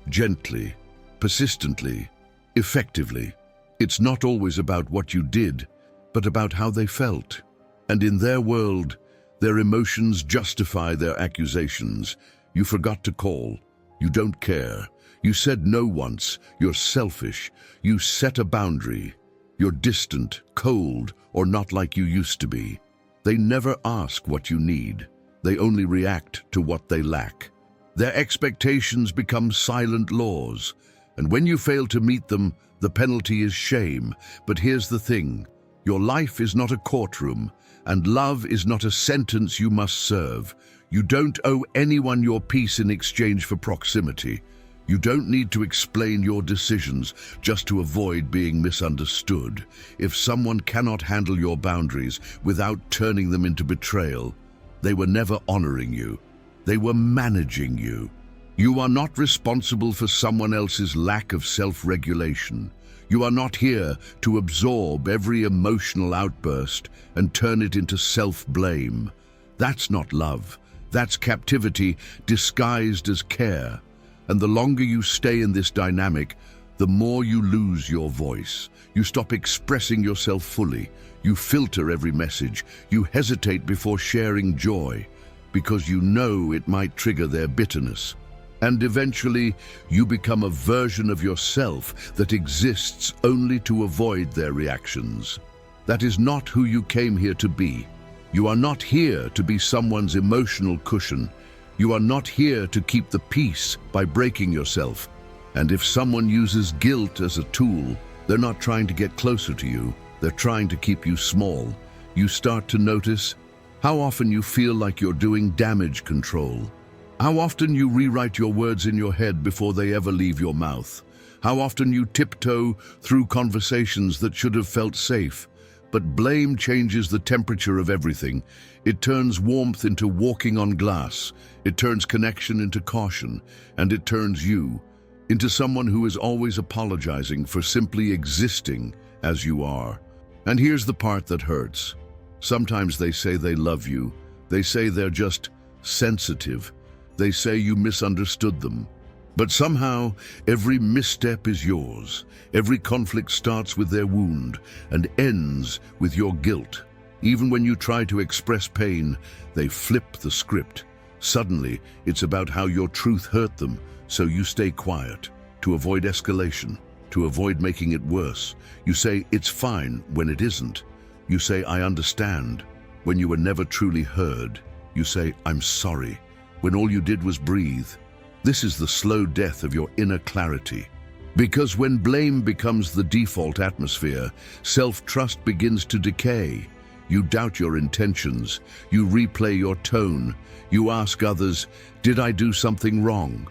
Gently, persistently, effectively. It's not always about what you did, but about how they felt. And in their world, their emotions justify their accusations. You forgot to call. You don't care. You said no once. You're selfish. You set a boundary. You're distant, cold, or not like you used to be. They never ask what you need. They only react to what they lack. Their expectations become silent laws, and when you fail to meet them, the penalty is shame. But here's the thing, your life is not a courtroom, and love is not a sentence you must serve. You don't owe anyone your peace in exchange for proximity. You don't need to explain your decisions just to avoid being misunderstood. If someone cannot handle your boundaries without turning them into betrayal, they were never honoring you. They were managing you. You are not responsible for someone else's lack of self-regulation. You are not here to absorb every emotional outburst and turn it into self-blame. That's not love. That's captivity disguised as care. And the longer you stay in this dynamic, the more you lose your voice. You stop expressing yourself fully. You filter every message. You hesitate before sharing joy, because you know it might trigger their bitterness. And eventually, you become a version of yourself that exists only to avoid their reactions. That is not who you came here to be. You are not here to be someone's emotional cushion. You are not here to keep the peace by breaking yourself. And if someone uses guilt as a tool, they're not trying to get closer to you. They're trying to keep you small. You start to notice how often you feel like you're doing damage control. How often you rewrite your words in your head before they ever leave your mouth. How often you tiptoe through conversations that should have felt safe. But blame changes the temperature of everything. It turns warmth into walking on glass. It turns connection into caution. And it turns you into someone who is always apologizing for simply existing as you are. And here's the part that hurts. Sometimes they say they love you. They say they're just sensitive. They say you misunderstood them. But somehow, every misstep is yours. Every conflict starts with their wound and ends with your guilt. Even when you try to express pain, they flip the script. Suddenly, it's about how your truth hurt them, so you stay quiet, to avoid escalation, to avoid making it worse. You say, "It's fine," when it isn't. You say, "I understand," when you were never truly heard. You say, "I'm sorry," when all you did was breathe. This is the slow death of your inner clarity. Because when blame becomes the default atmosphere, self-trust begins to decay. You doubt your intentions, you replay your tone, you ask others, "Did I do something wrong?"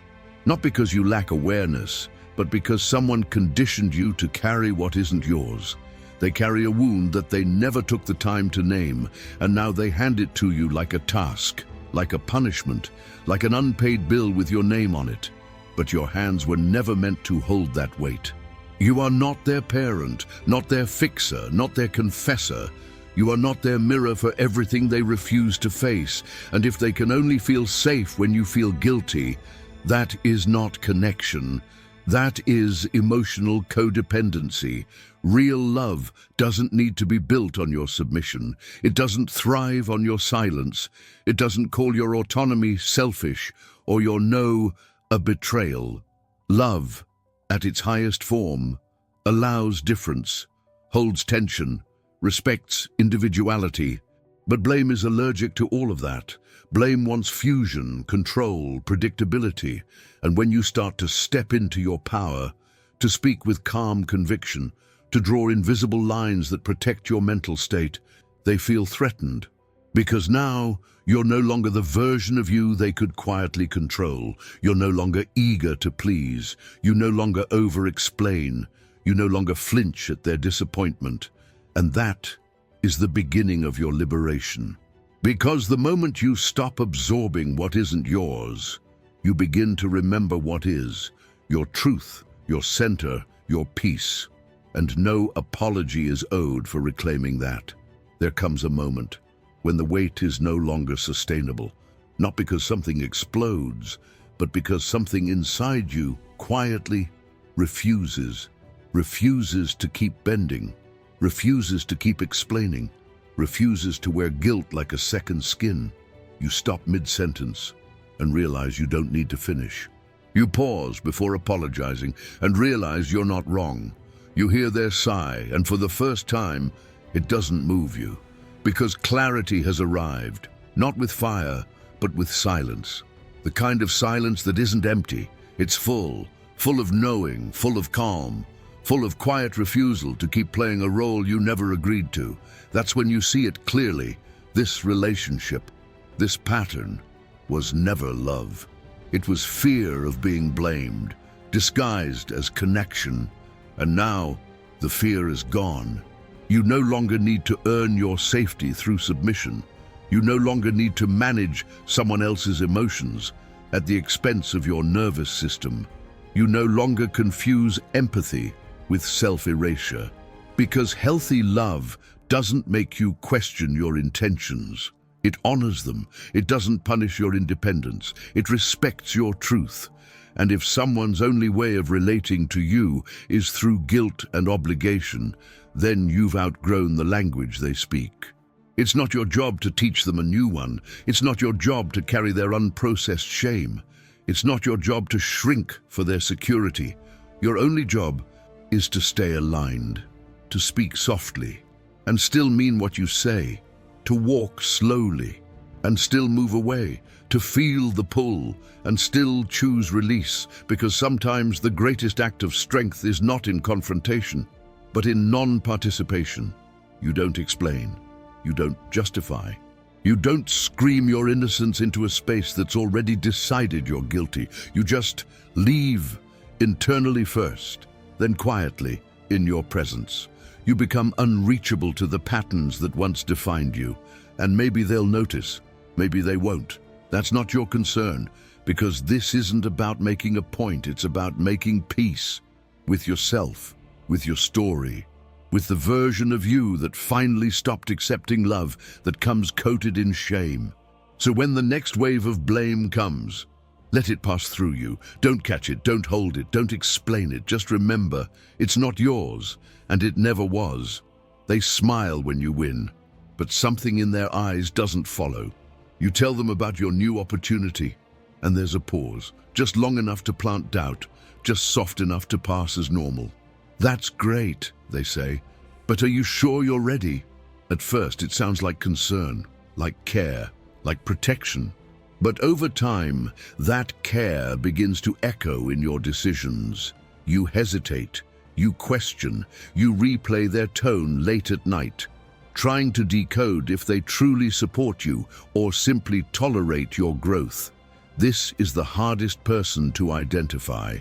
Not because you lack awareness, but because someone conditioned you to carry what isn't yours. They carry a wound that they never took the time to name, and now they hand it to you like a task, like a punishment, like an unpaid bill with your name on it. But your hands were never meant to hold that weight. You are not their parent, not their fixer, not their confessor. You are not their mirror for everything they refuse to face. And if they can only feel safe when you feel guilty, that is not connection. That is emotional codependency. Real love doesn't need to be built on your submission. It doesn't thrive on your silence. It doesn't call your autonomy selfish or your no a betrayal. Love, at its highest form, allows difference, holds tension, respects individuality. But blame is allergic to all of that. Blame wants fusion, control, predictability. And when you start to step into your power, to speak with calm conviction, to draw invisible lines that protect your mental state, they feel threatened. Because now, you're no longer the version of you they could quietly control. You're no longer eager to please. You no longer over-explain. You no longer flinch at their disappointment. And that is the beginning of your liberation. Because the moment you stop absorbing what isn't yours, you begin to remember what is, your truth, your center, your peace. And no apology is owed for reclaiming that. There comes a moment when the weight is no longer sustainable, not because something explodes, but because something inside you quietly refuses to keep bending, refuses to keep explaining, refuses to wear guilt like a second skin. You stop mid-sentence and realize you don't need to finish. You pause before apologizing and realize you're not wrong. You hear their sigh, and for the first time, it doesn't move you. Because clarity has arrived, not with fire, but with silence. The kind of silence that isn't empty. It's full of knowing, full of calm, full of quiet refusal to keep playing a role you never agreed to. That's when you see it clearly. This relationship, this pattern, was never love. It was fear of being blamed, disguised as connection. And now, the fear is gone. You no longer need to earn your safety through submission. You no longer need to manage someone else's emotions at the expense of your nervous system. You no longer confuse empathy with self-erasure. Because healthy love doesn't make you question your intentions. It honors them. It doesn't punish your independence. It respects your truth. And if someone's only way of relating to you is through guilt and obligation, then you've outgrown the language they speak. It's not your job to teach them a new one. It's not your job to carry their unprocessed shame. It's not your job to shrink for their security. Your only job is to stay aligned, to speak softly, and still mean what you say, to walk slowly, and still move away, to feel the pull, and still choose release, because sometimes the greatest act of strength is not in confrontation, but in non-participation. You don't explain. You don't justify. You don't scream your innocence into a space that's already decided you're guilty. You just leave internally first, then quietly in your presence. You become unreachable to the patterns that once defined you, and maybe they'll notice, maybe they won't. That's not your concern, because this isn't about making a point. It's about making peace with yourself, with your story, with the version of you that finally stopped accepting love that comes coated in shame. So when the next wave of blame comes, let it pass through you. Don't catch it, don't hold it, don't explain it. Just remember, it's not yours, and it never was. They smile when you win, but something in their eyes doesn't follow. You tell them about your new opportunity, and there's a pause, just long enough to plant doubt, just soft enough to pass as normal. "That's great," they say, "but are you sure you're ready?" At first, it sounds like concern, like care, like protection. But over time, that care begins to echo in your decisions. You hesitate, you question, you replay their tone late at night, trying to decode if they truly support you or simply tolerate your growth. This is the hardest person to identify,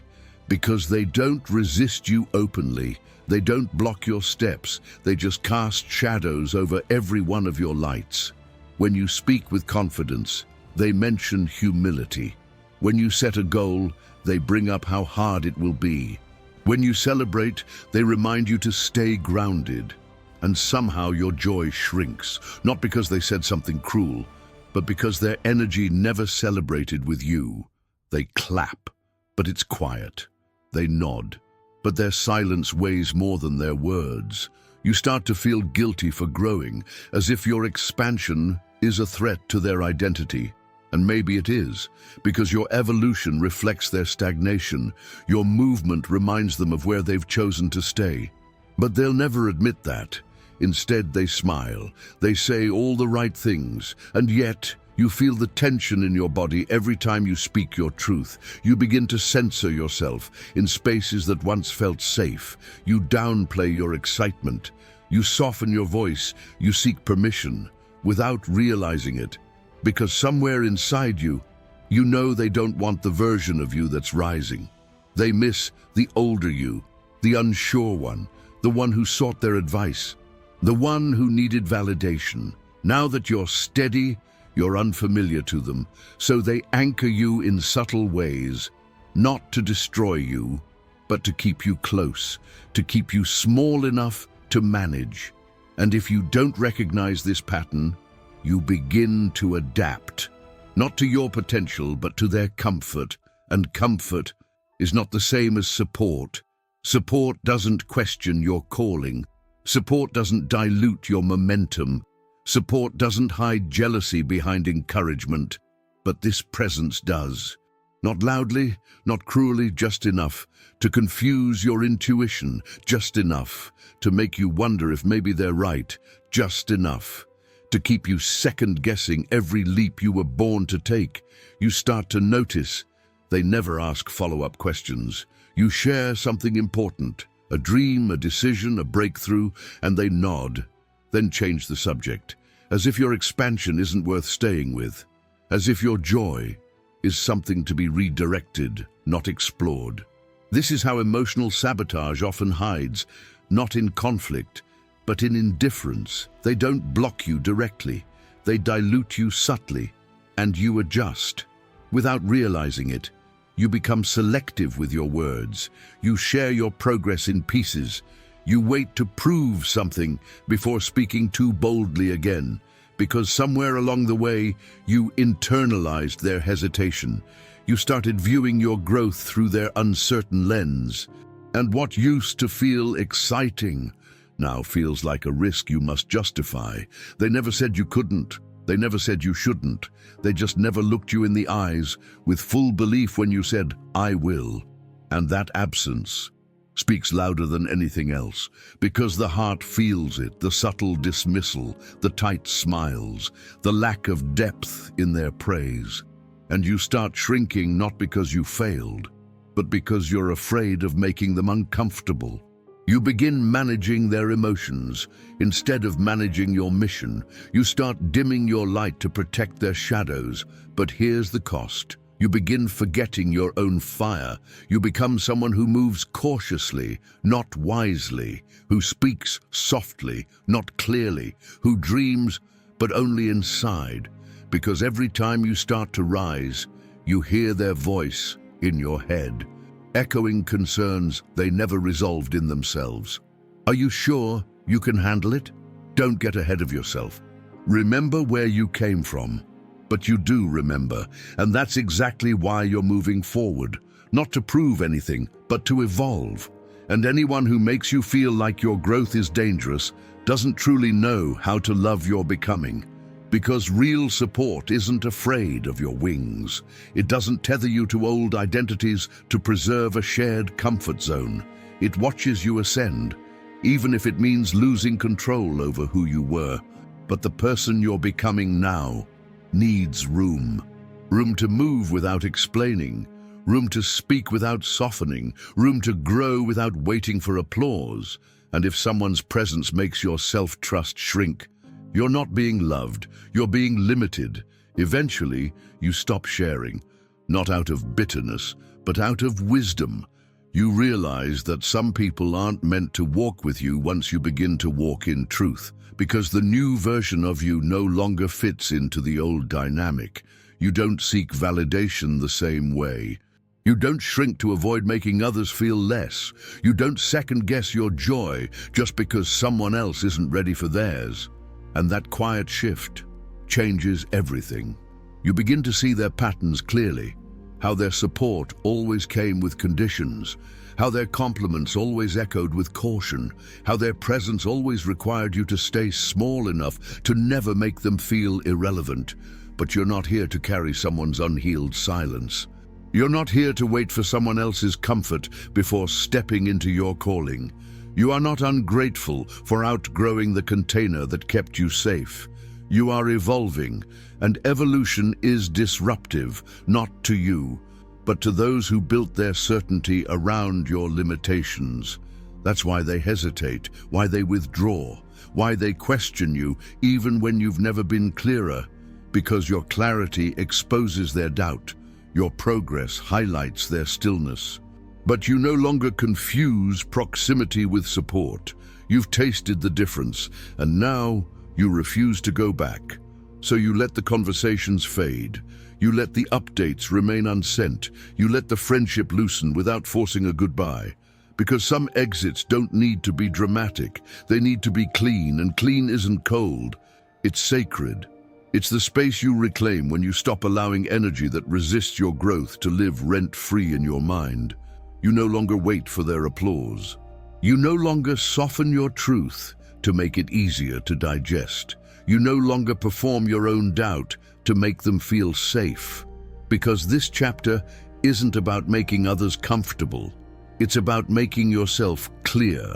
because they don't resist you openly. They don't block your steps. They just cast shadows over every one of your lights. When you speak with confidence, they mention humility. When you set a goal, they bring up how hard it will be. When you celebrate, they remind you to stay grounded. And somehow your joy shrinks, not because they said something cruel, but because their energy never celebrated with you. They clap, but it's quiet. They nod, but their silence weighs more than their words. You start to feel guilty for growing, as if your expansion is a threat to their identity. And maybe it is, because your evolution reflects their stagnation. Your movement reminds them of where they've chosen to stay. But they'll never admit that. Instead, they smile. They say all the right things, and yet you feel the tension in your body every time you speak your truth. You begin to censor yourself in spaces that once felt safe. You downplay your excitement. You soften your voice. You seek permission without realizing it, because somewhere inside you, you know they don't want the version of you that's rising. They miss the older you, the unsure one, the one who sought their advice, the one who needed validation. Now that you're steady, you're unfamiliar to them, so they anchor you in subtle ways, not to destroy you, but to keep you close, to keep you small enough to manage. And if you don't recognize this pattern, you begin to adapt, not to your potential, but to their comfort. And comfort is not the same as support. Support doesn't question your calling. Support doesn't dilute your momentum. Support doesn't hide jealousy behind encouragement. But this presence does. Not loudly, not cruelly, just enough to confuse your intuition, just enough to make you wonder if maybe they're right, just enough to keep you second-guessing every leap you were born to take. You start to notice they never ask follow-up questions. You share something important, a dream, a decision, a breakthrough, and they nod, then change the subject, as if your expansion isn't worth staying with, as if your joy is something to be redirected, not explored. This is how emotional sabotage often hides, not in conflict, but in indifference. They don't block you directly. They dilute you subtly, and you adjust. Without realizing it, you become selective with your words. You share your progress in pieces. You wait to prove something before speaking too boldly again, because somewhere along the way, you internalized their hesitation. You started viewing your growth through their uncertain lens. And what used to feel exciting now feels like a risk you must justify. They never said you couldn't. They never said you shouldn't. They just never looked you in the eyes with full belief when you said, "I will." And that absence speaks louder than anything else, because the heart feels it, the subtle dismissal, the tight smiles, the lack of depth in their praise. And you start shrinking not because you failed, but because you're afraid of making them uncomfortable. You begin managing their emotions instead of managing your mission. You start dimming your light to protect their shadows. But here's the cost. You begin forgetting your own fire. You become someone who moves cautiously, not wisely, who speaks softly, not clearly, who dreams, but only inside. Because every time you start to rise, you hear their voice in your head, echoing concerns they never resolved in themselves. Are you sure you can handle it? Don't get ahead of yourself. Remember where you came from. But you do remember, and that's exactly why you're moving forward. Not to prove anything, but to evolve. And anyone who makes you feel like your growth is dangerous doesn't truly know how to love your becoming. Because real support isn't afraid of your wings. It doesn't tether you to old identities to preserve a shared comfort zone. It watches you ascend, even if it means losing control over who you were. But the person you're becoming now needs room. Room to move without explaining, room to speak without softening, room to grow without waiting for applause. And if someone's presence makes your self-trust shrink, you're not being loved, you're being limited. Eventually, you stop sharing, not out of bitterness, but out of wisdom. You realize that some people aren't meant to walk with you once you begin to walk in truth, because the new version of you no longer fits into the old dynamic. You don't seek validation the same way. You don't shrink to avoid making others feel less. You don't second-guess your joy just because someone else isn't ready for theirs. And that quiet shift changes everything. You begin to see their patterns clearly, how their support always came with conditions, how their compliments always echoed with caution, how their presence always required you to stay small enough to never make them feel irrelevant. But you're not here to carry someone's unhealed silence. You're not here to wait for someone else's comfort before stepping into your calling. You are not ungrateful for outgrowing the container that kept you safe. You are evolving, and evolution is disruptive, not to you, but to those who built their certainty around your limitations. That's why they hesitate, why they withdraw, why they question you even when you've never been clearer. Because your clarity exposes their doubt, your progress highlights their stillness. But you no longer confuse proximity with support. You've tasted the difference, and now you refuse to go back. So you let the conversations fade. You let the updates remain unsent. You let the friendship loosen without forcing a goodbye. Because some exits don't need to be dramatic. They need to be clean, and clean isn't cold. It's sacred. It's the space you reclaim when you stop allowing energy that resists your growth to live rent-free in your mind. You no longer wait for their applause. You no longer soften your truth to make it easier to digest. You no longer perform your own doubt to make them feel safe. Because this chapter isn't about making others comfortable. It's about making yourself clear.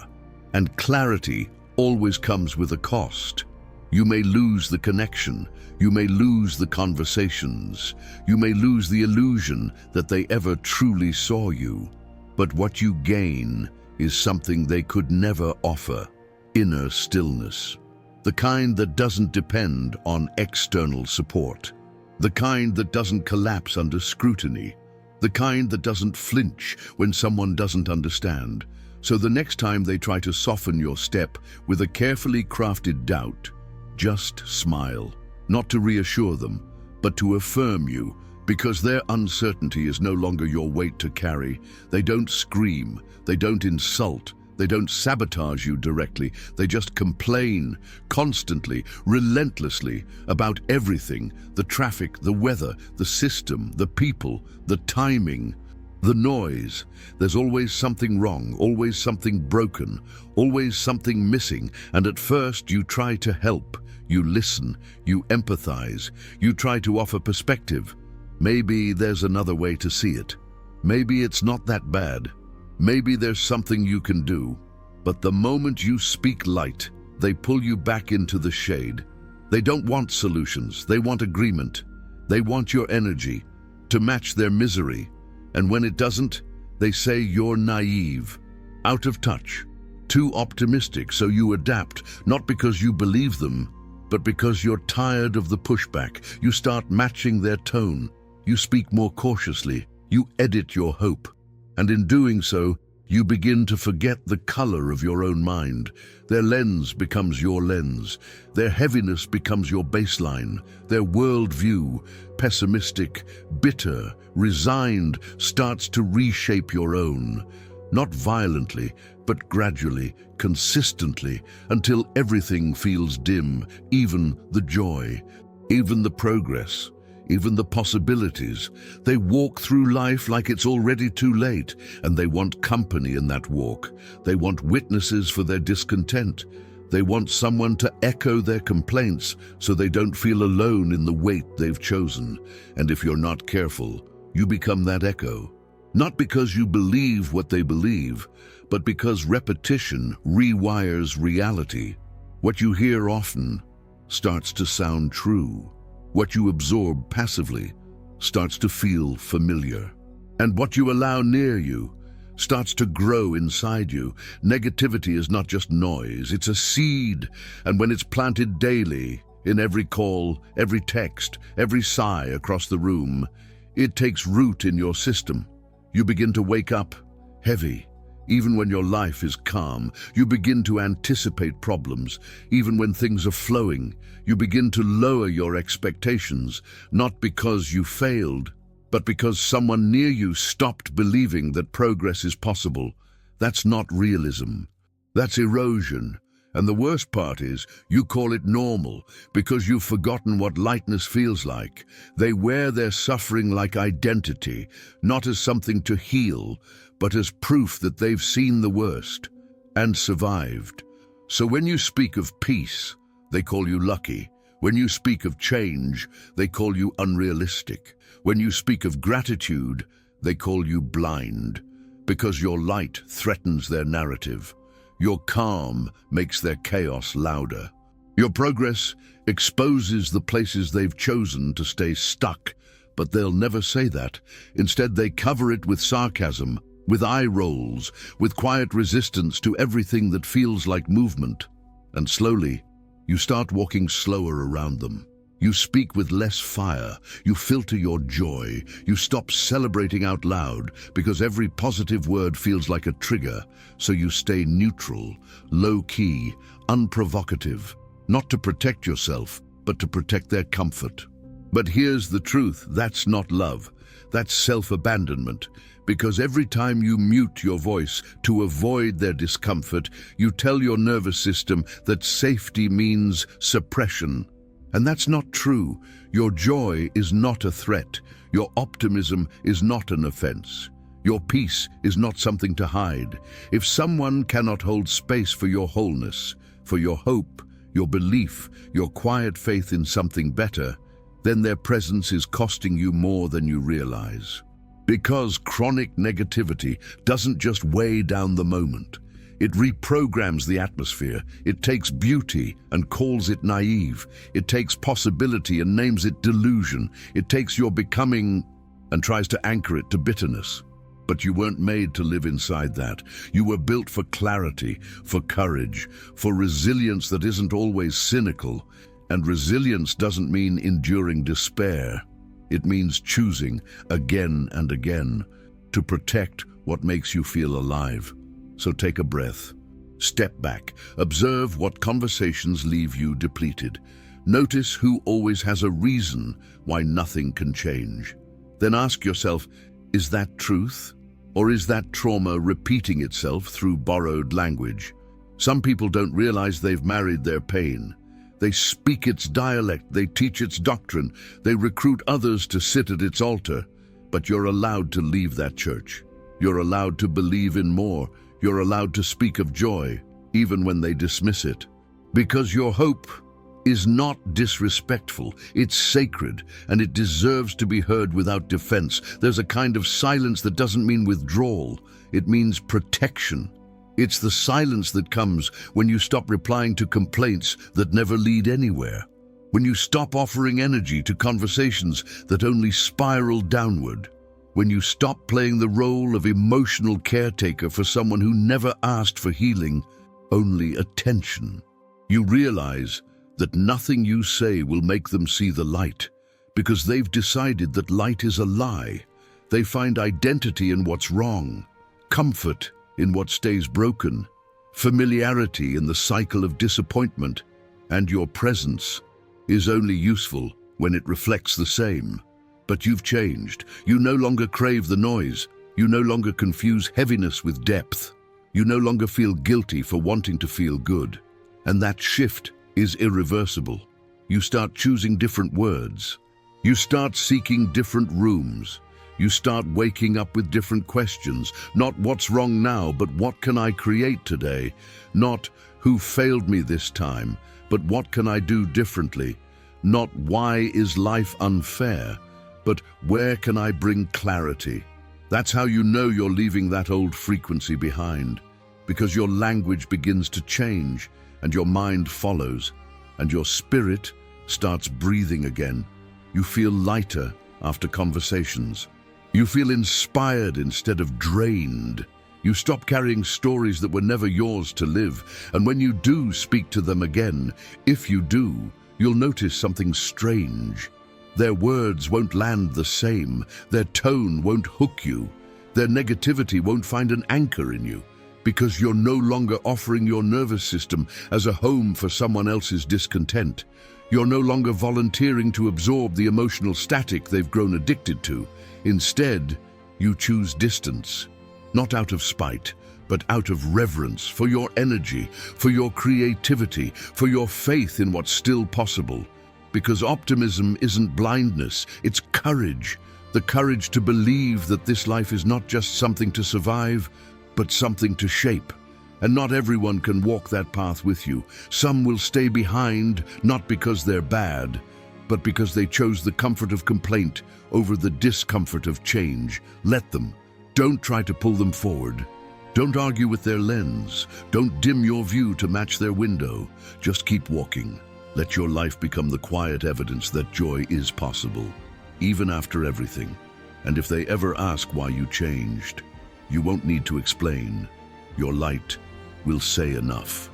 And clarity always comes with a cost. You may lose the connection. You may lose the conversations. You may lose the illusion that they ever truly saw you. But what you gain is something they could never offer: inner stillness. The kind that doesn't depend on external support. The kind that doesn't collapse under scrutiny. The kind that doesn't flinch when someone doesn't understand. So the next time they try to soften your step with a carefully crafted doubt, just smile. Not to reassure them, but to affirm you. Because their uncertainty is no longer your weight to carry. They don't scream, they don't insult, they don't sabotage you directly. They just complain constantly, relentlessly about everything: the traffic, the weather, the system, the people, the timing, the noise. There's always something wrong, always something broken, always something missing. And at first you try to help, you listen, you empathize, you try to offer perspective. Maybe there's another way to see it. Maybe it's not that bad. Maybe there's something you can do. But the moment you speak light, they pull you back into the shade. They don't want solutions, they want agreement. They want your energy to match their misery. And when it doesn't, they say you're naive, out of touch, too optimistic. So you adapt, not because you believe them, but because you're tired of the pushback. You start matching their tone. You speak more cautiously. You edit your hope. And in doing so, you begin to forget the color of your own mind. Their lens becomes your lens. Their heaviness becomes your baseline. Their worldview, pessimistic, bitter, resigned, starts to reshape your own. Not violently, but gradually, consistently, until everything feels dim, even the joy, even the progress, even the possibilities. They walk through life like it's already too late, and they want company in that walk. They want witnesses for their discontent. They want someone to echo their complaints so they don't feel alone in the weight they've chosen. And if you're not careful, you become that echo. Not because you believe what they believe, but because repetition rewires reality. What you hear often starts to sound true. What you absorb passively starts to feel familiar. And what you allow near you starts to grow inside you. Negativity is not just noise, it's a seed. And when it's planted daily, in every call, every text, every sigh across the room, it takes root in your system. You begin to wake up heavy. Even when your life is calm, you begin to anticipate problems. Even when things are flowing, you begin to lower your expectations, not because you failed, but because someone near you stopped believing that progress is possible. That's not realism. That's erosion. And the worst part is, you call it normal because you've forgotten what lightness feels like. They wear their suffering like identity, not as something to heal, but as proof that they've seen the worst and survived. So when you speak of peace, they call you lucky. When you speak of change, they call you unrealistic. When you speak of gratitude, they call you blind, because your light threatens their narrative. Your calm makes their chaos louder. Your progress exposes the places they've chosen to stay stuck, but they'll never say that. Instead, they cover it with sarcasm, with eye rolls, with quiet resistance to everything that feels like movement. And slowly, you start walking slower around them. You speak with less fire. You filter your joy. You stop celebrating out loud because every positive word feels like a trigger. So you stay neutral, low-key, unprovocative, not to protect yourself, but to protect their comfort. But here's the truth. That's not love. That's self-abandonment. Because every time you mute your voice to avoid their discomfort, you tell your nervous system that safety means suppression. And that's not true. Your joy is not a threat. Your optimism is not an offense. Your peace is not something to hide. If someone cannot hold space for your wholeness, for your hope, your belief, your quiet faith in something better, then their presence is costing you more than you realize. Because chronic negativity doesn't just weigh down the moment. It reprograms the atmosphere. It takes beauty and calls it naive. It takes possibility and names it delusion. It takes your becoming and tries to anchor it to bitterness. But you weren't made to live inside that. You were built for clarity, for courage, for resilience that isn't always cynical. And resilience doesn't mean enduring despair. It means choosing again and again to protect what makes you feel alive. So take a breath. Step back. Observe what conversations leave you depleted. Notice who always has a reason why nothing can change. Then ask yourself, is that truth? Or is that trauma repeating itself through borrowed language? Some people don't realize they've married their pain. They speak its dialect, they teach its doctrine, they recruit others to sit at its altar. But you're allowed to leave that church. You're allowed to believe in more. You're allowed to speak of joy, even when they dismiss it. Because your hope is not disrespectful, it's sacred, and it deserves to be heard without defense. There's a kind of silence that doesn't mean withdrawal, it means protection. It's the silence that comes when you stop replying to complaints that never lead anywhere, when you stop offering energy to conversations that only spiral downward, when you stop playing the role of emotional caretaker for someone who never asked for healing, only attention. You realize that nothing you say will make them see the light, because they've decided that light is a lie. They find identity in what's wrong, comfort in what stays broken, familiarity in the cycle of disappointment, and your presence is only useful when it reflects the same. But you've changed. You no longer crave the noise. You no longer confuse heaviness with depth. You no longer feel guilty for wanting to feel good. And that shift is irreversible. You start choosing different words. You start seeking different rooms. You start waking up with different questions. Not what's wrong now, but what can I create today? Not Who failed me this time? But what can I do differently? Not why is life unfair, but where can I bring clarity? That's how you know you're leaving that old frequency behind, because your language begins to change and your mind follows and your spirit starts breathing again. You feel lighter after conversations. You feel inspired instead of drained. You stop carrying stories that were never yours to live, and when you do speak to them again, if you do, you'll notice something strange. Their words won't land the same, their tone won't hook you, their negativity won't find an anchor in you, because you're no longer offering your nervous system as a home for someone else's discontent. You're no longer volunteering to absorb the emotional static they've grown addicted to. Instead, you choose distance. Not out of spite, but out of reverence for your energy, for your creativity, for your faith in what's still possible. Because optimism isn't blindness, it's courage. The courage to believe that this life is not just something to survive, but something to shape. And not everyone can walk that path with you. Some will stay behind, not because they're bad, but because they chose the comfort of complaint over the discomfort of change. Let them. Don't try to pull them forward. Don't argue with their lens. Don't dim your view to match their window. Just keep walking. Let your life become the quiet evidence that joy is possible, even after everything. And if they ever ask why you changed, you won't need to explain. Your light will say enough.